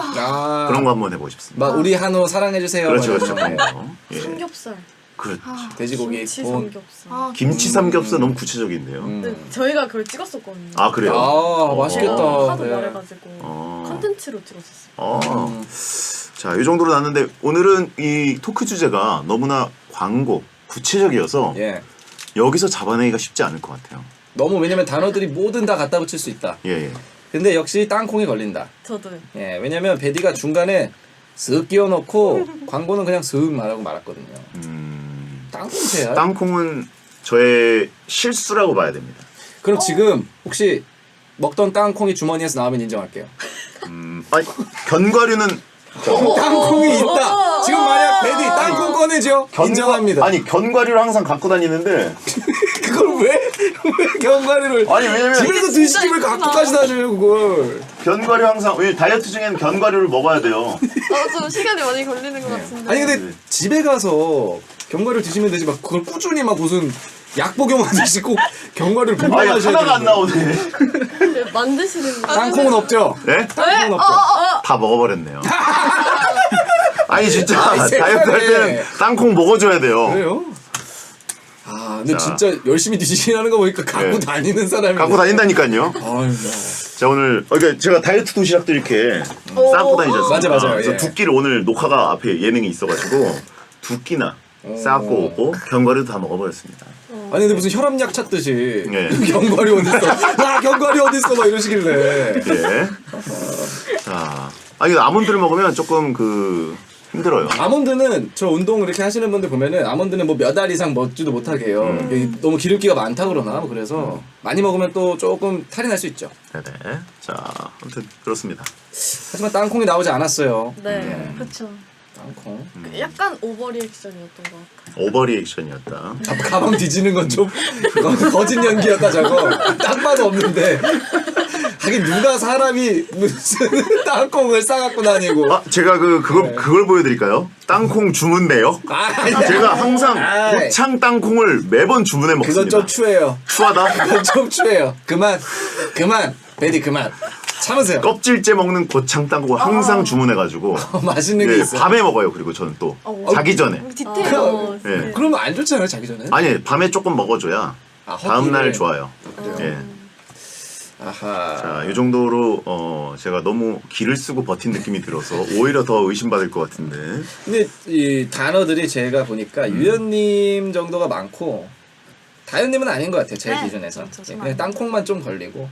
그런 거 한번 해보고 싶습니다. 막 우리 한우 사랑해주세요. 그렇죠, 막 그렇죠. 이런 거. 그런 거. 예. 삼겹살, 그렇죠. 돼지고기. 김치 뭐. 삼겹살. 김치 삼겹살 너무 구체적인데요. 근데 저희가 그걸 찍었었거든요. 아 그래요? 맛있겠다. 하도 네. 말해가지고 컨텐츠로 찍었었어요. 자, 이 정도로 났는데 오늘은 이 토크 주제가 너무나 광고 구체적이어서 예. 여기서 잡아내기가 쉽지 않을 것 같아요. 너무 왜냐면 단어들이 뭐든 다 갖다 붙일 수 있다. 예. 근데 역시 땅콩이 걸린다. 저도요. 예, 왜냐면 베디가 중간에 쓱 끼워놓고 광고는 그냥 쓱 말하고 말았거든요. 땅콩새야. 땅콩은 저의 실수라고 봐야 됩니다. 그럼 지금 혹시 먹던 땅콩이 주머니에서 나오면 인정할게요. 아니, 견과류는 땅콩이 있다. 지금 만약 베디 땅콩 꺼내죠? 인정합니다. 아니, 견과류를 항상 갖고 다니는데 그걸 왜 견과류를 아니, 왜냐면 집에서 드시지 왜 갖고까지 다녀요 그걸. 견과류 항상 왜 다이어트 중에는 견과류를 먹어야 돼요. 좀 시간이 많이 걸리는 것 같은데. 아니 근데 집에 가서 견과류 드시면 되지 막 그걸 꾸준히 막 무슨 약 복용하듯이 꼭 견과류를 아니, 복용하셔야 하나가 안 나오네. 근데 만드시는 땅콩은 없죠? 네? 땅콩은 없죠? 다 먹어버렸네요. 아니 진짜 아이, 다이어트 할 세상에. 때는 땅콩 먹어줘야 돼요. 그래요? 근데 자. 진짜 열심히 드시긴 하는 거 보니까 갖고 네. 다니는 사람이 갖고 다닌다니까요. 아유, 자 오늘 그러니까 제가 다이어트 도시락도 이렇게 싸고 다니지 않습니까? 맞아요. 그래서 예. 두 끼를 오늘 녹화가 앞에 예능이 있어가지고 두 끼나 싸고 오고 견과류도 다 먹어버렸습니다. 아니 근데 무슨 혈압약 찾듯이 예. 견과류 어딨어? 견과류 어딨어? 막 이러시길래. 예. 자, 이거 아몬드를 먹으면 조금 힘들어요. 아몬드는 저 운동 이렇게 하시는 분들 보면은 아몬드는 뭐 몇 알 이상 먹지도 못하게 해요. 이게 너무 기름기가 많다 그러나 뭐 그래서 많이 먹으면 또 조금 탈이 날 수 있죠. 네네. 자, 아무튼 그렇습니다. 하지만 땅콩이 나오지 않았어요. 네. 그렇죠. 땅콩. 약간 오버리액션이었던 것 같아요. 오버리액션이었다. 가방 뒤지는 건 좀 거짓 연기였다 저거. 딱 봐도 없는데. 하긴 누가 사람이 무슨 땅콩을 싸갖고 다니고. 제가 그걸 보여드릴까요? 땅콩 주문 내역. 아니야. 제가 항상 아이. 고창 땅콩을 매번 주문해 먹습니다. 그건 좀 추해요. 추하다. 그건 좀 추해요. 그만. 베디 그만. 참으세요. 껍질째 먹는 고창 땅콩을 항상 주문해가지고 맛있는 게 예, 있어요. 밤에 먹어요. 그리고 저는 또 자기 전에. 디테일. 예. 그러면 안 좋잖아요, 자기 전에. 아니 밤에 조금 먹어줘야 다음 날 좋아요. 예. 아하. 자, 이 정도로 제가 너무 기를 쓰고 버틴 느낌이 들어서 오히려 더 의심받을 것 같은데. 근데 이 단어들이 제가 보니까 유연님 정도가 많고 다현님은 아닌 것 같아요, 제 네, 기준에서. 그렇죠, 예, 그냥 땅콩만 좀 걸리고.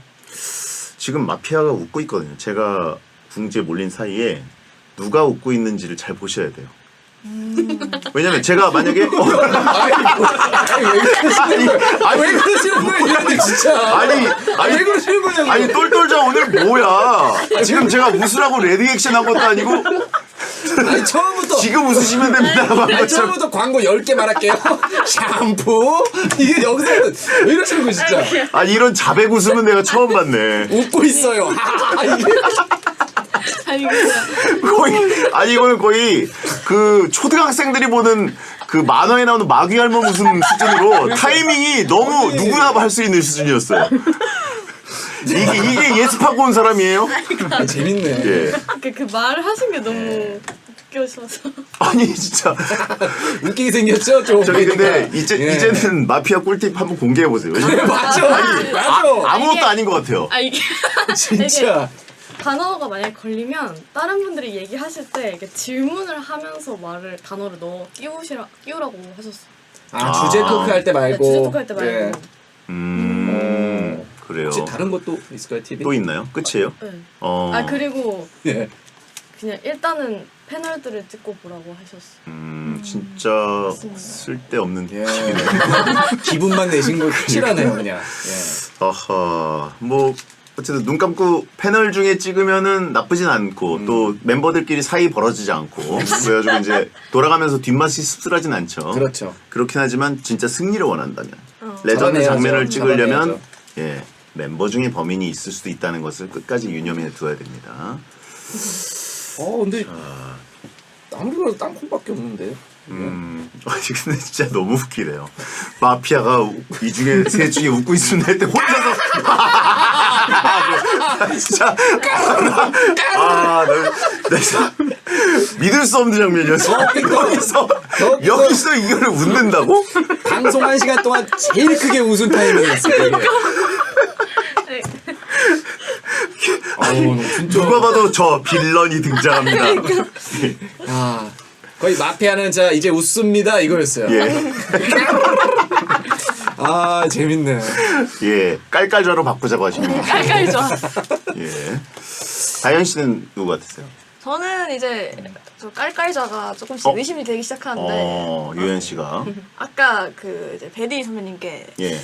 지금 마피아가 웃고 있거든요. 제가 궁지에 몰린 사이에 누가 웃고 있는지를 잘 보셔야 돼요. 왜냐면 제가 만약에 아니 왜 그러시는 거예요? 왜 그러시는 거예요, 유연님 진짜? 아니 왜 그러시는 거냐고? 아니 똘똘자 오늘 뭐야? 지금 제가 웃으라고 레디액션 한 것도 아니고 아니 처음부터 지금 웃으시면 됩니다라고 한 아니, 것처럼. 처음부터 광고 10개 말할게요. 샴푸? 이게 여기서 왜 이러시는 거예요, 진짜? 아니 이런 자백 웃음은 내가 처음 봤네. 웃고 있어요. 이게 아니 그냥 아니 이거는 거의 그 초등학생들이 보는 그 만화에 나오는 마귀 할멈 웃음 수준으로 타이밍이 너무 누구나 할 수 있는 수준이었어요. 이게 예습하고 온 사람이에요? 재밌네. 예. 그 말을 하신 게 너무 웃겨셔서. 아니 진짜 웃기게 생겼죠, 좀. 저기 근데 보니까. 이제는 마피아 꿀팁 한번 공개해 보세요. 맞아. 맞아. 아무것도 아닌 것 같아요. 이게 진짜. 단어가 만약에 걸리면 다른 분들이 얘기하실 때 이렇게 질문을 하면서 단어를 끼우라고 하셨어요. 주제 토크 할 때 말고. 네, 주제 토크 할 때 말고. 예. 그래요. 혹시 다른 것도 있을까요, 팁이? 또 있나요? 끝이에요? 네. 그리고 예. 그냥 일단은 패널들을 찍고 보라고 하셨어요. 진짜 쓸데없는 예. 팁이네. 기분만 내신 거 확실하네요, 그냥. 예. 아하, 뭐 어쨌든 눈 감고 패널 중에 찍으면은 나쁘진 않고 또 멤버들끼리 사이 벌어지지 않고 그래가지고 이제 돌아가면서 뒷맛이 씁쓸하진 않죠. 그렇죠. 그렇긴 하지만 진짜 승리를 원한다면 레전드 잡아내야죠. 장면을 찍으려면 잡아내야죠. 예 멤버 중에 범인이 있을 수도 있다는 것을 끝까지 유념해 두어야 됩니다. 근데 아무리 봐도 땅콩밖에 없는데. 아니 근데 진짜 너무 웃기네요. 마피아가 이 중에 셋 중에 웃고 있으면 할 때 혼자서 진짜 나 진짜 믿을 수 없는 장면이었어. 여기서 이걸 웃는다고? 방송 1시간 동안 제일 크게 웃은 타이밍이었어요. 누가 봐도 저 빌런이 등장합니다. 거의 마피아는 자 이제 웃습니다 이거였어요. 예, 재밌네. 예, 깔깔좌로 바꾸자고 하십니다. 깔깔죠. 예, 다현 씨는 누구 같으세요? 저는 이제 저 깔깔자가 조금씩 의심이 되기 시작하는데 유현 씨가 아까 그 이제 베디 선배님께 예,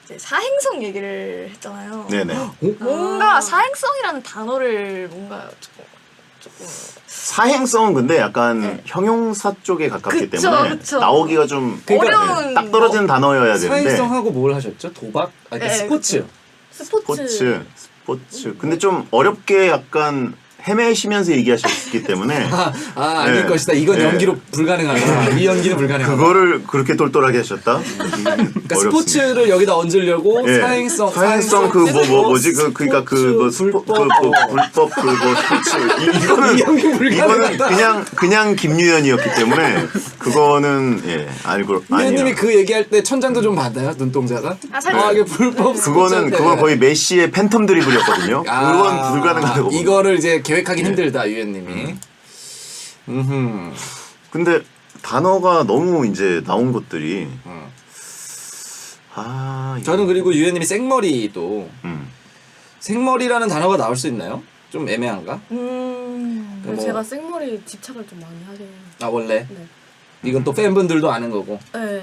이제 사행성 얘기를 했잖아요. 네네. 뭔가 사행성이라는 단어를 뭔가 조금 사행성은 근데 약간 형용사 쪽에 가깝기 그쵸, 때문에 그쵸. 나오기가 좀 어려운 딱 떨어지는 단어여야 되는데 사행성하고 뭘 하셨죠? 도박? 스포츠. 스포츠. 스포츠. 근데 좀 어렵게 약간 헤매시면서 얘기하셨기 때문에 아닐 네. 것이다. 이건 네. 연기로 불가능하다. 이 연기는 불가능하다. 그거를 그렇게 똘똘하게 하셨다? 그러니까 스포츠를 여기다 얹으려고 예. 사행성 그 뭐지 그러니까 그거 불법 불법 그거 스포츠 이거는 그냥 김유연이었기 때문에 그거는 예 알고 유현님이 아니에요. 그 얘기할 때 천장도 좀 받나요? 눈동자가? 살짝. 이게 불법 그건 거의 메시의 팬텀 드리블이었거든요. 그건 불가능하다고. 이거를 이제 계획하기 힘들다 유현님이. 근데 단어가 너무 이제 나온 것들이 저는 그리고 유현님이 생머리도 생머리라는 단어가 나올 수 있나요? 좀 애매한가? 그리고 제가 생머리 집착을 좀 많이 하긴 해요. 원래? 네. 이건 또 팬분들도 아는 거고. 네.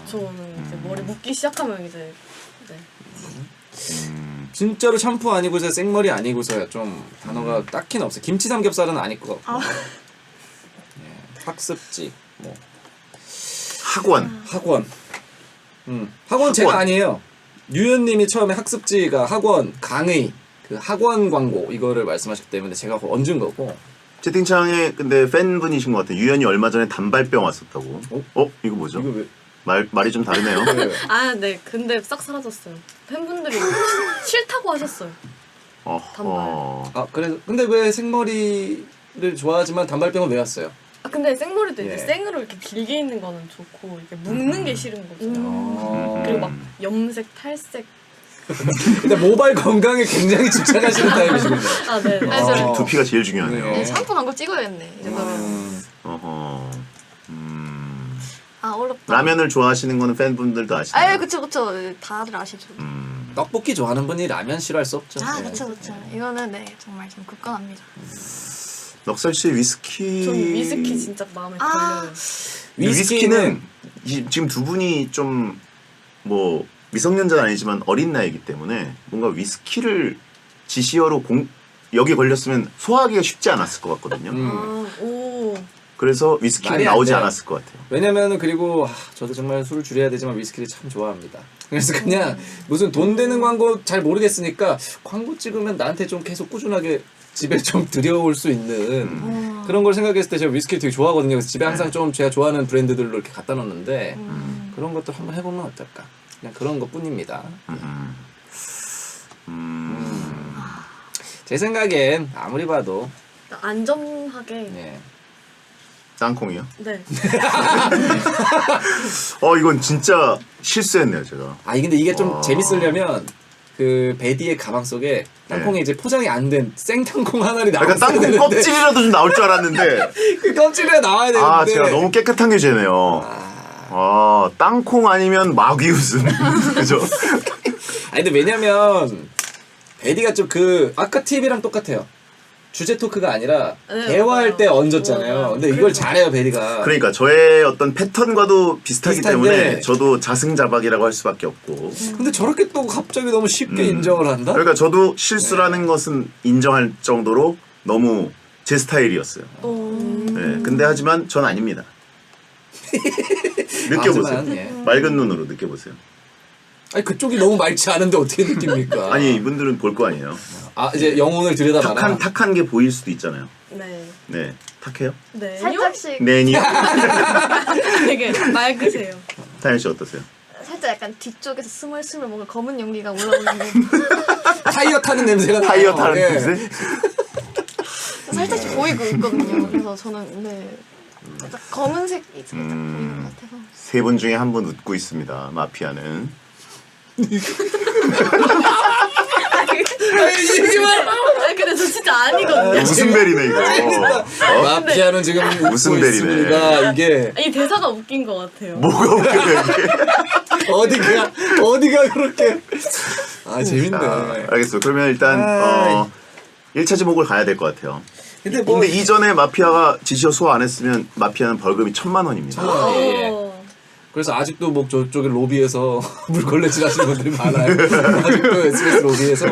저는 이제 머리 묶기 시작하면 이제 네. 진짜로 샴푸 아니고서 생머리 아니고서야 좀 단어가 딱히는 없어요. 김치 삼겹살은 아닐 것 같고. 예, 학습지, 뭐 학원. 학원 제가 아니에요. 유현님이 처음에 학습지가 학원 강의 그 학원 광고 이거를 말씀하셨기 때문에 제가 얹은 거고. 채팅창에 근데 팬분이신 것 같아요. 유연이 얼마 전에 단발병 왔었다고. 이거 뭐죠? 이거 왜? 말이 좀 다르네요. 네. 근데 싹 사라졌어요. 팬분들이 싫다고 하셨어요. 어허. 아 그래 근데 왜 생머리를 좋아하지만 단발병은 왜 왔어요? 아 근데 생머리도 예. 이제 생으로 이렇게 길게 있는 거는 좋고 이렇게 묶는 게 싫은 거죠. 그리고 막 염색, 탈색. 근데 모발 건강에 굉장히 집착하시는 타입이시군요. 아 네. 네. 맞아요. 두피가 제일 중요하네요. 네. 샴푸 광고 찍어야겠네. 이 정도면. 어허. 아 어렵다. 라면을 좋아하시는 거는 팬분들도 아시나요? 아유 그쵸. 다들 아시죠. 떡볶이 좋아하는 분이 라면 싫어할 수 없죠. 아 네. 그쵸. 이거는 네 정말 좀 굳건합니다. 넉살 씨 위스키. 전 위스키 진짜 마음에 아. 걸려요. 위스키는 지금 두 분이 좀 뭐 미성년자는 아니지만 어린 나이이기 때문에 뭔가 위스키를 지시어로 여기 걸렸으면 소화하기가 쉽지 않았을 것 같거든요. 아, 오. 그래서 위스키는 말이 안 나오지 돼요. 않았을 것 같아요. 왜냐면은 그리고 저도 정말 술을 줄여야 되지만 위스키를 참 좋아합니다. 그래서 그냥 무슨 돈 되는 광고 잘 모르겠으니까 광고 찍으면 나한테 좀 계속 꾸준하게 집에 좀 들여올 수 있는 그런 걸 생각했을 때 제가 위스키를 되게 좋아하거든요. 그래서 집에 항상 좀 제가 좋아하는 브랜드들로 이렇게 갖다 놓는데 그런 것도 한번 해보면 어떨까? 그냥 그런 것 뿐입니다. 제 생각엔 아무리 봐도 안전하게. 네. 땅콩이요? 네. 이건 진짜 실수했네요, 제가. 아 근데 이게 좀 와. 재밌으려면 그 베디의 가방 속에 땅콩에 이제 포장이 안 된 생땅콩 하나를 약간 나왔어야 땅콩 되는데 껍질이라도 좀 나올 줄 알았는데 그 껍질에 나와야 되는데 아 제가 너무 깨끗한 게 죄네요. 땅콩 아니면 마귀웃음. 그죠? 아니 근데 왜냐면 베디가 좀 그 아까 팁이랑 똑같아요. 주제 토크가 아니라 네, 대화할 맞아요. 때 얹었잖아요. 맞아요. 근데 이걸 잘해요 베디가. 그러니까 저의 어떤 패턴과도 비슷하기 비슷한데. 때문에 저도 자승자박이라고 할 수밖에 없고. 근데 저렇게 또 갑자기 너무 쉽게 인정을 한다? 그러니까 저도 실수라는 것은 인정할 정도로 너무 제 스타일이었어요. 네, 근데 하지만 전 아닙니다. 느껴보세요. 하지만, 예. 맑은 눈으로 느껴보세요. 아니 그쪽이 너무 맑지 않은데 어떻게 느낍니까? 아니 이분들은 볼 거 아니에요. 아 이제 영혼을 들여다봐라. 탁한 게 보일 수도 있잖아요. 네. 네, 탁해요? 네. 살짝씩 네니요? 되게 맑으세요. 타연 씨 어떠세요? 살짝 약간 뒤쪽에서 스멀스멀 뭔가 검은 연기가 올라오는 게 타이어 타는 냄새가 나요. 타이어 타는 예. 냄새? 살짝씩 보이고 있거든요. 그래서 저는 네 살짝 검은색이 살짝 보이는 것 같아서. 세 분 중에 한 분 웃고 있습니다. 마피아는. 아니 근데 저 진짜 아니거든요. 무슨 벨이네 이거. 마피아는 지금 웃고 무슨 벨이네. 있습니다. 이게 이 대사가 웃긴 것 같아요. 뭐가 웃겨요 이게. 어디가 그렇게 아 재밌네. 알겠어요. 그러면 일단 1차 지목을 가야 될 것 같아요. 근데 근데 이전에 마피아가 지시어 소화 안 했으면 마피아는 벌금이 1,000만 원입니다. 예. 그래서 아직도 뭐 저쪽에 로비에서 물걸레질 하시는 분들이 많아요. 아직도 SBS 로비에서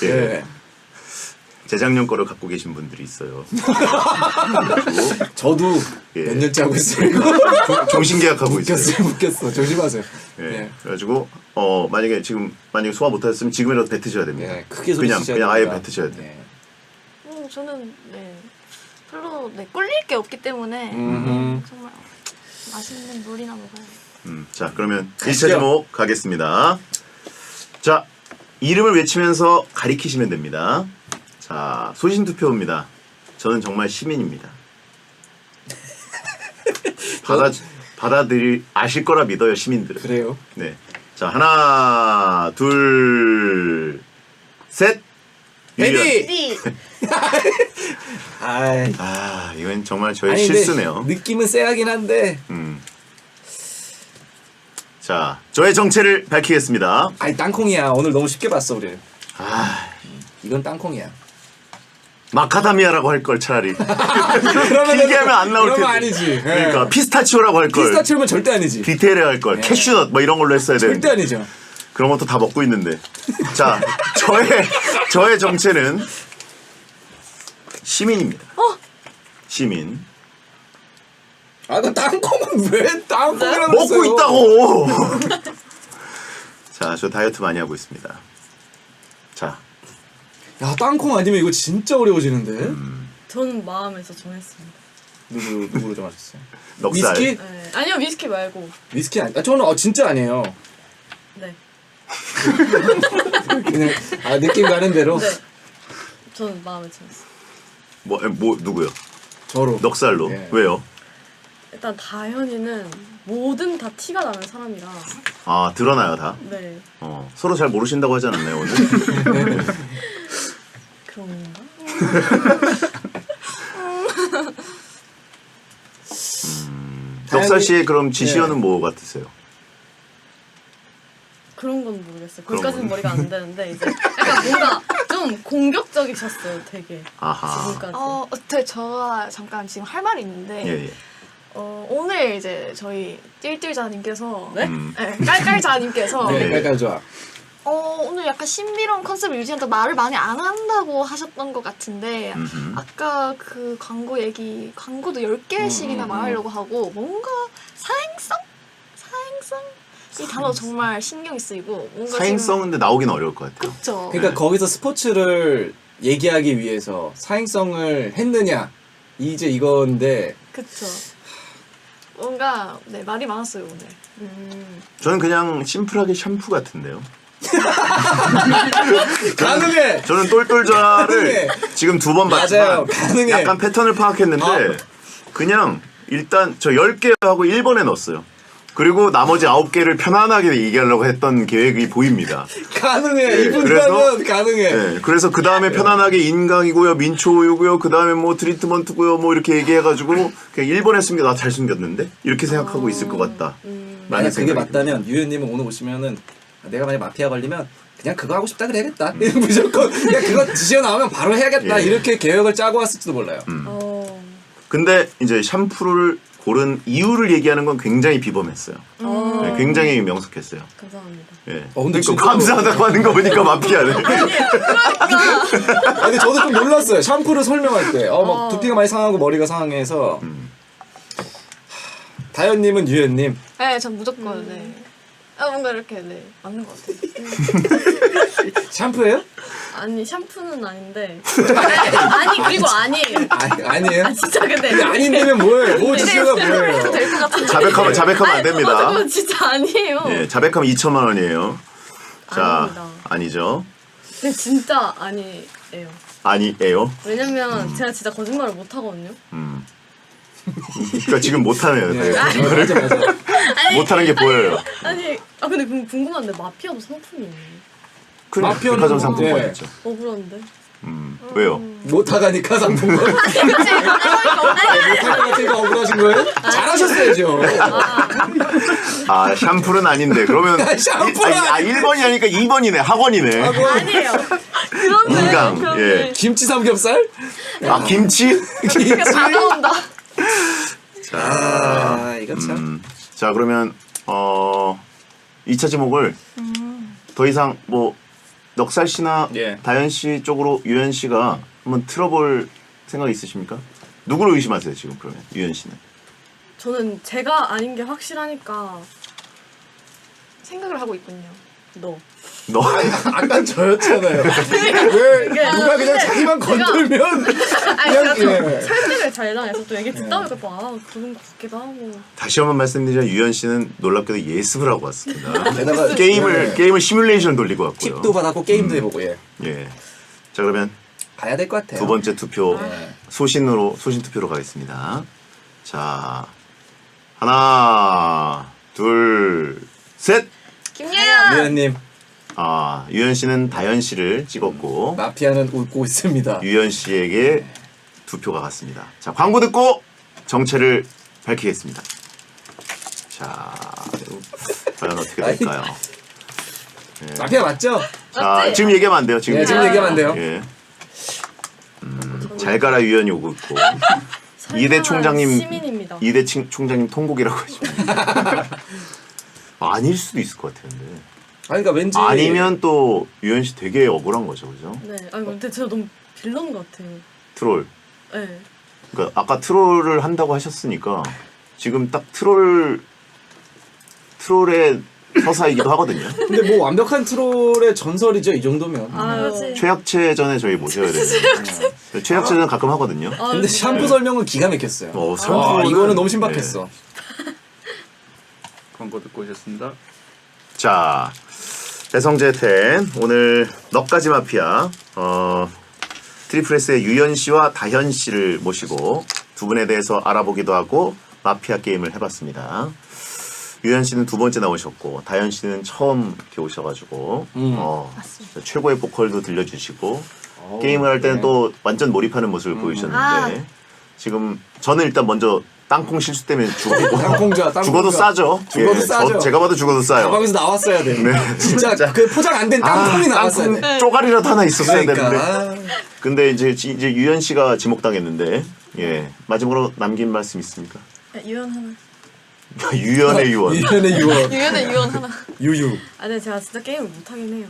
예. 재작년 거를 갖고 계신 분들이 있어요. 저도 예. 몇 년째 하고 있어요. 종신계약하고 있어요. 웃겼어. 조심하세요. 예. 예. 그래가지고 만약에 소화 못하셨으면 지금이라도 뱉으셔야 됩니다. 예, 크게 소리 치셔야 그냥 아예 됩니다. 뱉으셔야 돼요. 예. 저는 네 별로 꿀릴 게 없기 때문에 정말 맛있는 물이나 먹어요. 자 그러면 1차 가시죠. 지목 가겠습니다. 자 이름을 외치면서 가리키시면 됩니다. 자 소신 투표입니다. 저는 정말 시민입니다. 아실 거라 믿어요 시민들은. 그래요. 네. 자 하나 둘 셋. 베디. 아이. 이건 정말 저의 아니, 근데 실수네요. 느낌은 쎄하긴 한데. 자 저의 정체를 밝히겠습니다. 아니 땅콩이야. 오늘 너무 쉽게 봤어 우리. 아 이건 땅콩이야. 마카다미아라고 할 걸 차라리. 그러면 길게 하면 안 나올 텐데. 그러면 아니지. 그러니까 피스타치오라고 할 걸. 피스타치오면 절대 아니지. 디테일해 할 걸. 캐슈넛 뭐 이런 걸로 했어야 되는데. 절대 아니죠. 그런 것도 다 먹고 있는데. 자, 저의 정체는 시민입니다. 시민. 아, 그 땅콩은 왜 땅콩이라고 먹고 했어요? 있다고. 자, 저 다이어트 많이 하고 있습니다. 자, 야, 땅콩 아니면 이거 진짜 어려워지는데. 저는 마음에서 정했습니다. 누구로 정하셨어요? 넉살. 위스키? 네. 아니요 위스키 말고. 위스키 아니. 저는 진짜 아니에요. 네. 그냥 느낌 가는 대로. 네. 저는 마음에 들었어요. 뭐 누구요? 저로. 넉살로. 예. 왜요? 일단 다현이는 뭐든 다 티가 나는 사람이라. 아 드러나요 다? 네. 서로 잘 모르신다고 하지 않았나요 오늘? 그런가? 넉살 씨의 그럼 지시어는 뭐 같으세요? 그런 건 모르겠어요. 그런 거기까지는 건. 머리가 안 되는데 이제 약간 뭔가 좀 공격적이셨어요. 되게 아하. 지금까지. 네, 제가 잠깐 지금 할 말이 있는데 예. 오늘 이제 저희 띨띨자님께서 네? 깔깔자님께서 네, 깔깔 좋아. 오늘 약간 신비로운 컨셉을 유지한다 말을 많이 안 한다고 하셨던 것 같은데 아까 그 광고도 10개씩이나 말하려고 하고 뭔가 사행성? 이 단어 정말 신경이 쓰이고 뭔가 사행성인데 나오긴 어려울 것 같아요. 그쵸. 그러니까 거기서 스포츠를 얘기하기 위해서 사행성을 했느냐 이제 이건데 그쵸. 뭔가 네 말이 많았어요 오늘. 저는 그냥 심플하게 샴푸 같은데요. 가능해. 저는 똘똘자를 지금 2번 맞아요. 봤지만 가능해. 약간 패턴을 파악했는데 그냥 일단 저 10개 하고 1번에 넣었어요. 그리고 나머지 9개를 편안하게 얘기하려고 했던 계획이 보입니다. 가능해. 이분이라면 그래서- 가능해. 네, 그래서 그 다음에 편안하게 인강이고요, 민초우유고요, 그 다음에 뭐 트리트먼트고요, 뭐 이렇게 얘기해가지고 그냥 1번에 나 잘 숨겼는데 이렇게 생각하고 있을 것 같다. 만약 그게 생각이 맞다면 유현님은 오늘 오시면은 내가 만약 마피아 걸리면 그냥 그거 하고 싶다 그래야겠다. 무조건 그냥 그거 지시어 나오면 바로 해야겠다. 예. 이렇게 계획을 짜고 왔을지도 몰라요. 근데 이제 샴푸를 고른 이유를 얘기하는 건 굉장히 비범했어요. 네, 굉장히 명석했어요. 감사합니다. 예. 근데 그러니까 진짜로- 감사하다고 하는 거 보니까 마피아네. 아, 근데 저도 좀 놀랐어요. 샴푸를 설명할 때. 막 두피가 많이 상하고 머리가 상해서. 다현님은 유현님. 네, 전 무조건 네. 뭔가 이렇게 네 맞는 것 같아요. 샴푸예요? 아니 샴푸는 아닌데 아니 그리고 아니에요. 아니에요? 진짜 근데 근데 아닌데면 뭐예요? 뭐 지시가 뭐예요? 될것 같은데. 자백하면 안 됩니다. 맞아, 진짜 아니에요. 예, 자백하면 2천만 원이에요. 자, 아닙니다. 아니죠. 근데 진짜 아니에요. 아니에요. 왜냐면 제가 진짜 거짓말을 못 하거든요. 그러니까 지금 못하네요. 네, 네. 맞아. 못하는 게 보여요. 아니 근데 궁금한데 마피아도 상품이 있나요? 마피아는 백화점 뭐, 상품권이죠. 억울한데. 왜요? 못하가니까 상품은? 못할 것 같으니까 억울하신 거예요? 잘하셨어야죠. 아, 샴푸는 아닌데. 그러면 샴푸는 1번이 아니까 2번이네. 학원이네. 아니에요. 인강. 예. 김치 삼겹살? 아, 김치? 다 나온다. 아, 이거 참. 자, 그러면 2차 지목을 더 이상 뭐 넉살 씨나 예. 다현 씨 쪽으로 유현 씨가 한번 틀어볼 생각 있으십니까? 누구를 의심하세요 지금 그러면 유현 씨는? 저는 제가 아닌 게 확실하니까 생각을 하고 있군요. 너. 너 아까 저였잖아요. 왜 누가 그냥 자기만 건들면 아니 그냥 제가 설득을 잘 당해서 또 얘기 듣다 보니까 또 그런 것 같기도 하고. 다시 한번 말씀드리자면 유현 씨는 놀랍게도 예습을 하고 왔습니다. 게다가 게임을 시뮬레이션 돌리고 왔고요. 팁도 받았고 게임도 해보고 예. 예. 자 그러면 가야 될 것 같아요. 두 번째 투표 네. 소신 투표로 가겠습니다. 자 하나 둘 셋. 김예연. 유현님 유현 씨는 다현 씨를 찍었고 마피아는 웃고 있습니다. 유현 씨에게 두 표가 갔습니다. 자 광고 듣고 정체를 밝히겠습니다. 자 과연 어떻게 될까요? 네. 마피아 맞죠? 자 지금 얘기하면 안 돼요. 지금 네, 지금 얘기하면 안 돼요. 예. 잘 가라 유현이 오고 있고 이대 총장님 시민입니다. 이대 총장님 통곡이라고 하십니다. 아닐 수도 있을 것 같은데. 아니 그러니까 왠지 아니면 또 유현 씨 되게 억울한 거죠, 그죠? 네. 아니 근데 제가 너무 빌런 것 같아요. 트롤. 네. 그러니까 아까 트롤을 한다고 하셨으니까 지금 딱 트롤의 서사이기도 하거든요. 근데 뭐 완벽한 트롤의 전설이죠 이 정도면. 아유. 최약체전에 저희 모셔야 되는. 최약체전 가끔 하거든요. 근데 샴푸 설명은 기가 막혔어요. 샴푸는- 이거는 너무 신박했어. 광고 듣고 오셨습니다. 자, 배성재 텐 오늘 넉가지 마피아 트리플 S의 유연 씨와 다현 씨를 모시고 두 분에 대해서 알아보기도 하고 마피아 게임을 해봤습니다. 유연 씨는 두 번째 나오셨고 다현 씨는 처음 이렇게 오셔가지고 최고의 보컬도 들려주시고 게임을 할 때는 또 완전 몰입하는 모습을 보이셨는데 지금 저는 일단 먼저 땅콩 실수 때문에 죽었고 땅콩자. 죽어도 싸죠. 죽어도 싸죠. 제가 봐도 죽어도 싸요. 가방에서 나왔어야 돼. 네. 진짜 그 포장 안 된 땅콩이 나왔어야 돼. 땅콩 쪼가리라도 하나 있었어야 그러니까. 되는데. 근데 이제 유연 씨가 지목당했는데 예 마지막으로 남긴 말씀 있습니까? 유연 하나. 유연의 유연. 유연의 유연. 유연의 유연 하나. 유유. 아, 근데 제가 진짜 게임을 못하긴 해요.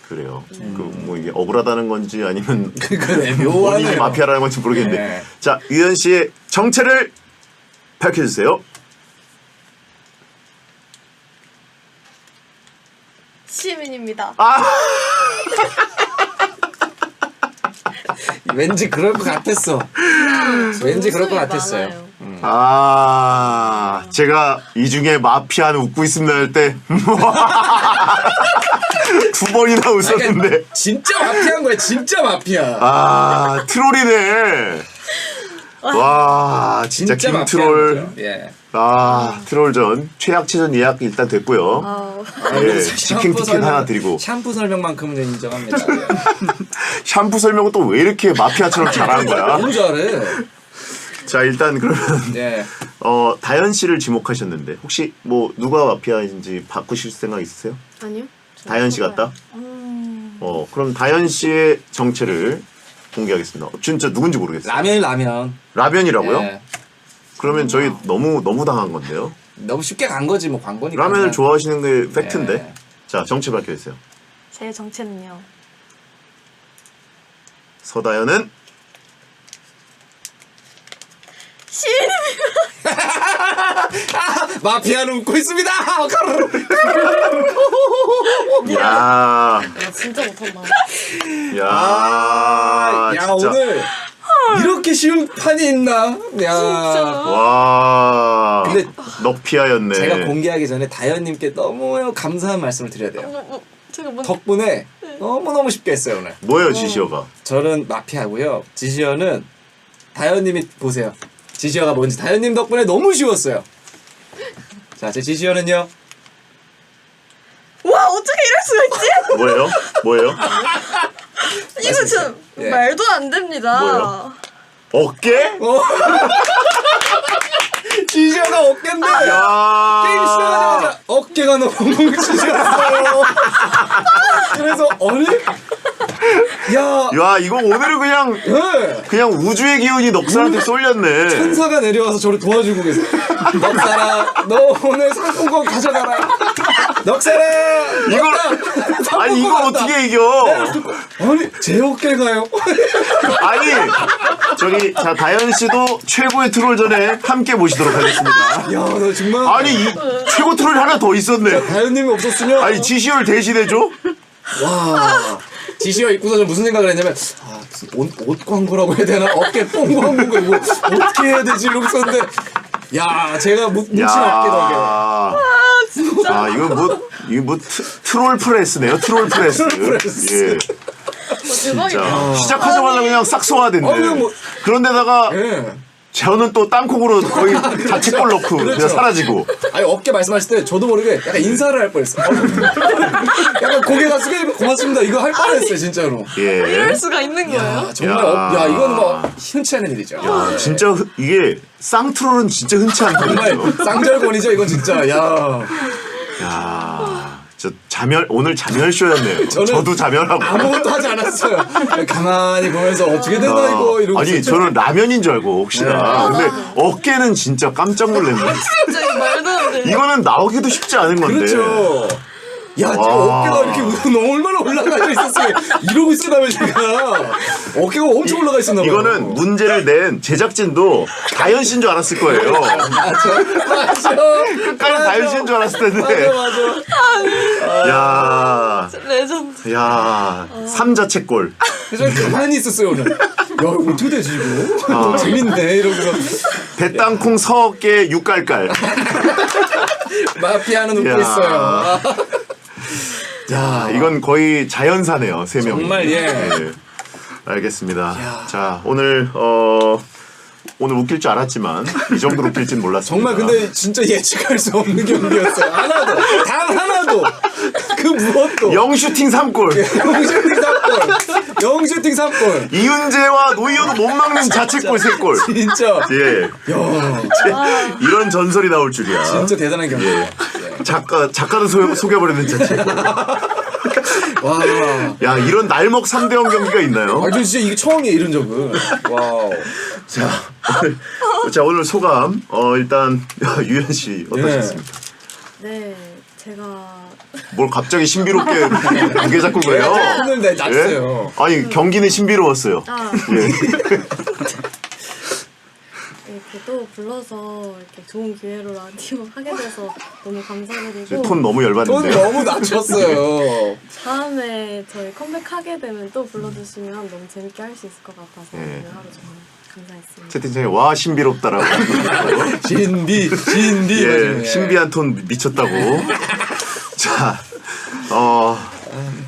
그래요. 그 뭐 이게 억울하다는 건지 아니면 그래 본인이 묘하네. 마피아라는 건지 모르겠는데. 네. 자 유연 씨의 정체를 밝혀주세요. 시민입니다. 왠지 그럴 것 같았어. 왠지 그럴 것 같았어요. 많아요. 제가 이 중에 마피아는 웃고 있습니다 할 때 두 번이나 웃었는데 진짜 마피아인 거야. 진짜 마피아. 트롤이네. 와 진짜 마피아인 김트롤. 거죠. 예. 트롤전 최악체전 예약 일단 됐고요. 예, 치킨 티켓 하나 드리고 샴푸 설명만큼은 인정합니다. 샴푸 설명은 또 왜 이렇게 마피아처럼 잘하는 거야? 너무 잘해. 자 일단 그러면 예. 다현 씨를 지목하셨는데 혹시 뭐 누가 마피아인지 바꾸실 생각 있으세요? 아니요. 다현 씨 같다? 그럼 다현 씨의 정체를 공개하겠습니다. 진짜 누군지 모르겠어요. 라면. 라면이라고요? 예. 그러면 저희 너무 당한 건데요. 너무 쉽게 간 거지 뭐 광고니까. 라면을 좋아하시는 게 팩트인데. 네. 자 정체 밝혀주세요. 제 정체는요. 서다현은 마피아는 웃고 있습니다. 야, 아, 진짜 못한다. 야, 야 진짜. 오늘 이렇게 쉬운 판이 있나? 야. 와. 근데 넉피아였네. 제가 공개하기 전에 다현님께 너무 감사한 말씀을 드려야 돼요. 제가 뭐 덕분에 너무너무 쉽게 했어요 오늘. 뭐예요, 지시어가? 저는 마피아고요. 지시어는 다현님이 보세요. 지시어가 뭔지 다현님 덕분에 너무 쉬웠어요. 자, 제 지시어는요. 와 어떻게 이럴 수가 있지? 뭐예요? 이거 진짜 예. 말도 안 됩니다. 뭐예요? 어깨? 지시어가 어깨인데 야. 게임 시작하자마자 어깨가 너무 뭉치셨어요. 그래서 야, 이거 오늘은 예. 그냥 우주의 기운이 넉살한테 쏠렸네. 천사가 내려와서 저를 도와주고 계세요. 넉살아, 너 오늘 상품권 가져가라. 넉살아, 아니 이걸 어떻게 이겨? 아니 제 어깨가요? 아니 저기 자 다현 씨도 최고의 트롤 전에 함께 모시도록 하겠습니다. 야, 너 정말. 아니 이 최고 트롤이 하나 더 있었네. 다현님이 없었으면. 아니 지시어를 대신해줘? 와. 지시어 입고서 저 무슨 생각을 했냐면 옷 광고라고 해야 되나? 어깨 뽕 광고가 뭐 어떻게 해야 되지? 이러고 있었는데 야 제가 뭉친 어깨 덕에 진짜. 이거 뭐 트롤 프레스네요. 트롤 프레스. 예. 대박이다. 자, 시작하자마자 그냥 싹 소화됐네. 그냥 뭐- 그런데다가 예. 저는 또 땅콩으로 거의 자책골 넣고 그냥 사라지고. 아니 어깨 말씀하실 때 저도 모르게 약간 인사를 할 뻔했어. 약간 고개 가지고 고맙습니다 이거 할 뻔했어요 진짜로. 예. 이럴 수가 있는 거예요? 정말 야. 이건 뭐 흔치 않은 일이죠. 야, 진짜 이게 쌍트롤은 진짜 흔치 정말 않거든요. 쌍절곤이죠 이건 진짜. 야. 저 오늘 자멸쇼였네요. 저는 저도 자멸하고. 아무것도 하지 않았어요. 가만히 보면서 어떻게 되나 이거 이러고. 아니 진짜. 저는 라면인 줄 알고 혹시나. 근데 어깨는 진짜 깜짝 놀랐네. 진짜 이거 말도 안 돼. 이거는 나오기도 쉽지 않은 건데. 그렇죠. 야, 지금 와. 어깨가 이렇게 얼마나 올라가 있었으면 이러고 있으라면 제가 어깨가 엄청 올라가 있었나 봐요. 이거는 문제를 낸 제작진도 다현 씨인 줄 알았을 거예요. 맞아. 끝까지 다현 씨인 줄 알았을 텐데. 맞아. 야, 레전드. 야, 삼자책골. 그래서 저는 가만히 있었어요 오늘. 야, 이거 어떻게 되지 이거? 너무 재밌네 이러면서. 대땅콩 서어깨 육깔깔. 마피아는 웃고 야. 있어요. 야, 이건 거의 자연사네요, 세 명이. 정말, 예. 알겠습니다. 자, 오늘 오늘 웃길 줄 알았지만 이 정도로 웃길진 몰랐습니다. 정말 근데 진짜 예측할 수 없는 경기였어요. 하나도 단 하나도 그 무엇도 영슈팅 3골. 영슈팅 3골 영슈팅 3골 이윤재와 노이어도 못 막는 자책골 3골. 진짜 예. 이런 전설이 나올 줄이야. 진짜 대단한 경기예요. 작가도 속여버리는 자책골. 와. 야, 이런 날먹 3대0 경기가 있나요? 저 진짜 이게 처음이에요 이런 적은. 와우. 오늘 소감 일단 유현 씨 어떠셨습니까? 네, 제가 뭘 갑자기 신비롭게 무게 잡고 그래요? 오늘 내 났어요. 예? 아니 경기는 신비로웠어요. 이렇게 또 불러서 이렇게 좋은 기회로 라디오 하게 돼서 너무 감사드리고 톤 너무 돈 열받는데요. 너무 낮췄어요. 다음에 저희 컴백하게 되면 또 불러주시면 너무 재밌게 할 수 있을 것 같아서 예. 오늘 하루 정말 감사했습니다. 채팅창에 와 신비롭다라고. 신비. 예, 신비한 톤 미쳤다고. 자,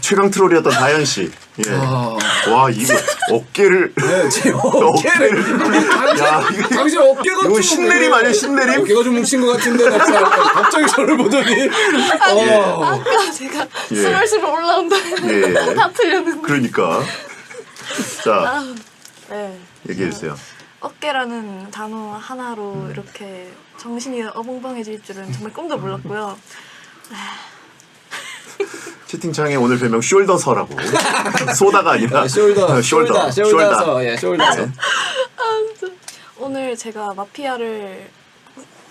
최강 트롤이었던 다현 씨. 예. 와 이거 어깨를. 네, 제 어깨를. 야 이거 당신 어깨가 이거 좀 신내림 아니야 신내림? 어깨가 좀 뭉친 것 같은데 갑자기 저를 보더니. 아까 제가 예. 스멀스멀 올라온다 예. 다 틀렸는데. 그러니까. 자 네. 얘기해 주세요. 어깨라는 단어 하나로 이렇게 정신이 어벙벙해질 줄은 정말 꿈도 몰랐고요. 채팅창에 오늘 별명 숄더서라고. 소다가 아니라 숄더서. 예, 숄더서. 오늘 제가 마피아를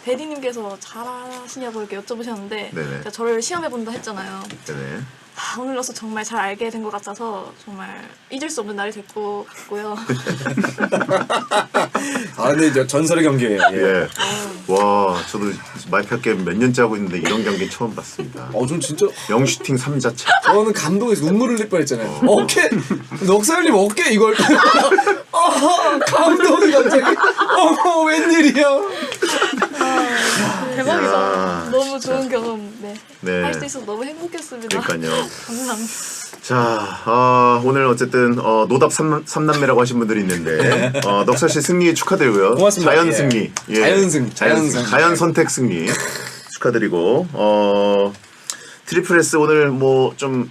대리님께서 잘하시냐고 이렇게 여쭤보셨는데 네네. 제가 저를 시험해본다 했잖아요. 네네. 오늘로서 정말 잘 알게 된 것 같아서 정말 잊을 수 없는 날이 될 것 같고요. 근데 저 전설의 경기예요. 예. 예. 와, 저도 마이크 게임 몇 년째 하고 있는데 이런 경기 처음 봤습니다. 전 진짜 영슈팅 3자체. 저는 감동해서 눈물을 흘릴 뻔했잖아요. 어깨 넉살님 어깨 이걸 감동이 갑자기 웬일이야. 대박이다. 야, 너무 좋은 경험 네. 할 수 있어서 너무 행복했습니다. 그러니까요. 감사합니다. 자, 오늘 어쨌든 노답 3남매라고 하신 분들이 있는데 넉살 씨 승리 축하드리고요. 고맙습니다. 자연 예. 승리. 예. 자연승. 자연 선택 승리 축하드리고 트리플 S 오늘 뭐 좀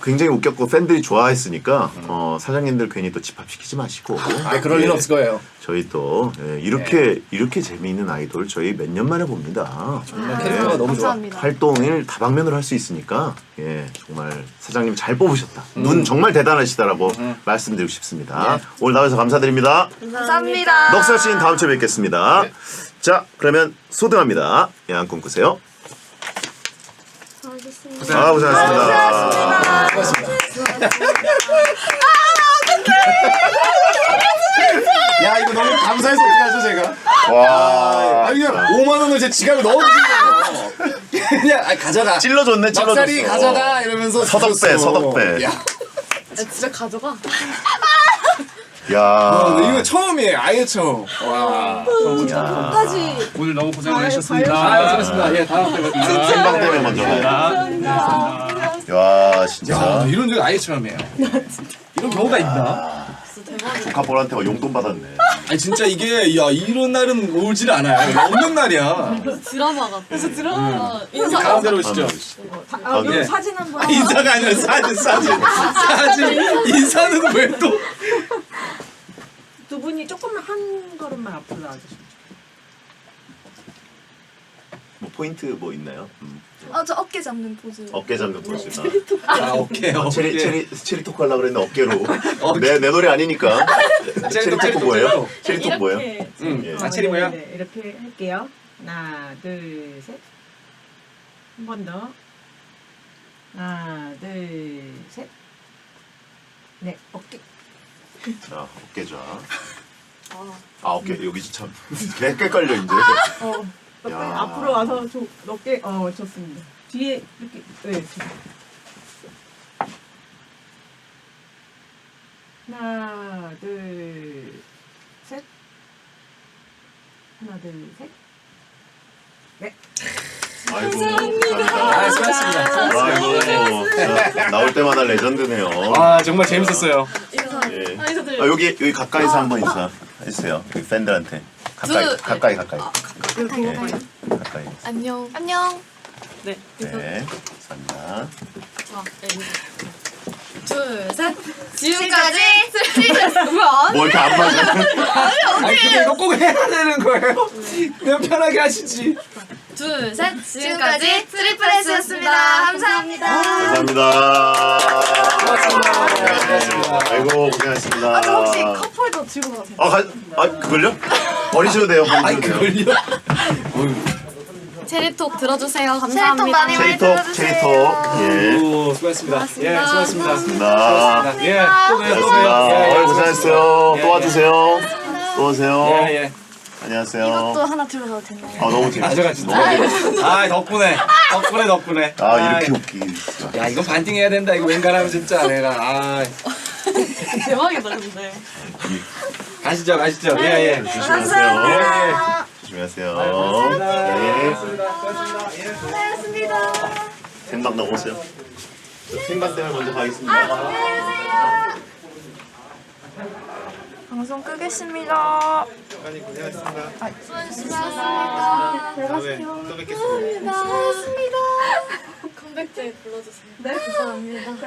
굉장히 웃겼고 팬들이 좋아했으니까 사장님들 괜히 또 집합시키지 마시고 그럴 예. 일은 없을 거예요. 저희 또 이렇게 재미있는 아이돌 저희 몇 년 만에 봅니다. 정말 캐릭터가 너무 좋아. 감사합니다. 활동을 다방면으로 할 수 있으니까 예 정말 사장님 잘 뽑으셨다. 눈 정말 대단하시다라고 말씀드리고 싶습니다. 오늘 나와주셔서 감사드립니다. 감사합니다. 넉살 씨는 다음 주에 뵙겠습니다. 자 그러면 소등합니다. 야한 꿈 꾸세요. 수고하셨습니다. 고생하셨습니다. 야 이거 너무 감사해서 어떡하죠 제가. 와 그냥 5만 원을 제 지갑에 넣어주신 거예요. 그냥 가져가. 찔러줬네 넉살이 찔러줬어. 가져가 이러면서 서덕배 서덕배. 야, 진짜 가져가. 야 이거 처음이에요. 아예 처음. 와. 끝까지 오늘 너무 고생 많으셨습니다. 수고하셨습니다. 예, 다음 때 뵙겠습니다. 생방 때문에 먼저 야 진짜 이런 적 아예 처음이에요. 이런 경우가 있나? 조카볼한테가 용돈 받았네. 아니 진짜 이게 이런 날은 오질 않아요. 없는 날이야. 드라마 같아. 그래서 드라마 인사 가운데로 오시죠. 여기 네. 사진 한번. 인사가 아니라 사진. 인사는 왜 또? 두 분이 조금만 한 걸음만 앞으로 나와주시면. 뭐 포인트 뭐 있나요? 저 어깨 잡는 포즈. 어깨 잡는 포즈다. 오케이. 체리 토크 하려고 그랬는데 어깨로. 내 노래 아니니까. 체리 토크 뭐예요? 체리 토크 뭐예요? 예. 체리 뭐야? 네, 이렇게 할게요. 하나, 둘, 셋. 한 번 더. 하나, 둘, 셋. 네, 어깨. 자 어깨자. 어깨 여기 참 꽤 깔려 이제. 어깨 야. 앞으로 와서 어깨 좋습니다. 뒤에 이렇게 네. 하나, 둘, 셋. 하나, 둘, 셋. 네. 아이고 감사합니다. 수고하셨습니다. 아이고 나올 때마다 레전드네요. 정말 재밌었어요. 인사. 예. 아, 인사드려요. 여기 가까이서 한번 인사 해주세요. 여기 팬들한테 가까이. 예, 가까이. 안녕. 네. 네, 감사합니다. 둘, 셋. 지금까지 뭐야? 뭐 이렇게 안 맞아? 아니 근데 이거 꼭 해야 되는 거예요. 그냥 편하게 하시지. 둘, 셋. 지금까지 트리플 S였습니다. 감사합니다. 감사합니다. 고맙습니다. 아이고 고생하셨습니다. 혹시 컵홀더 들고 가세요? 그걸요? 버리셔도 돼요. 아니 그걸요? 체리톡 들어주세요. 체리톡 감사합니다. 많이 체리톡. 예. 오, 수고하셨습니다. 예, 수고하셨습니다. 감사합니다. 예, 또 봬요, 또 고생하셨습니다. 봬요. 예, 고생하셨어요. 예, 또 와주세요. 또 오세요. 예, 예. 안녕하세요. 이것도 하나 들고 가도 되나요? 너무 재밌어. 가져가시죠. 너무 재밌어. 아, 덕분에. 이렇게 웃기. 야, 이거 반띵 해야 된다. 이거 웬간하면 진짜 내가. 아, 대박이다 근데. 가시죠. 예, 예. 조심하세요. 예, 조심하세요. 예. 고생하셨습니다. 생방 나오세요. 생방 때문에 먼저 가겠습니다. 방송 끄겠습니다. 많이 고생하셨습니다. 수고하셨습니다. 다음에 또 뵙겠습니다. 수고하셨습니다. 컴백때 불러주세요. 네, 감사합니다.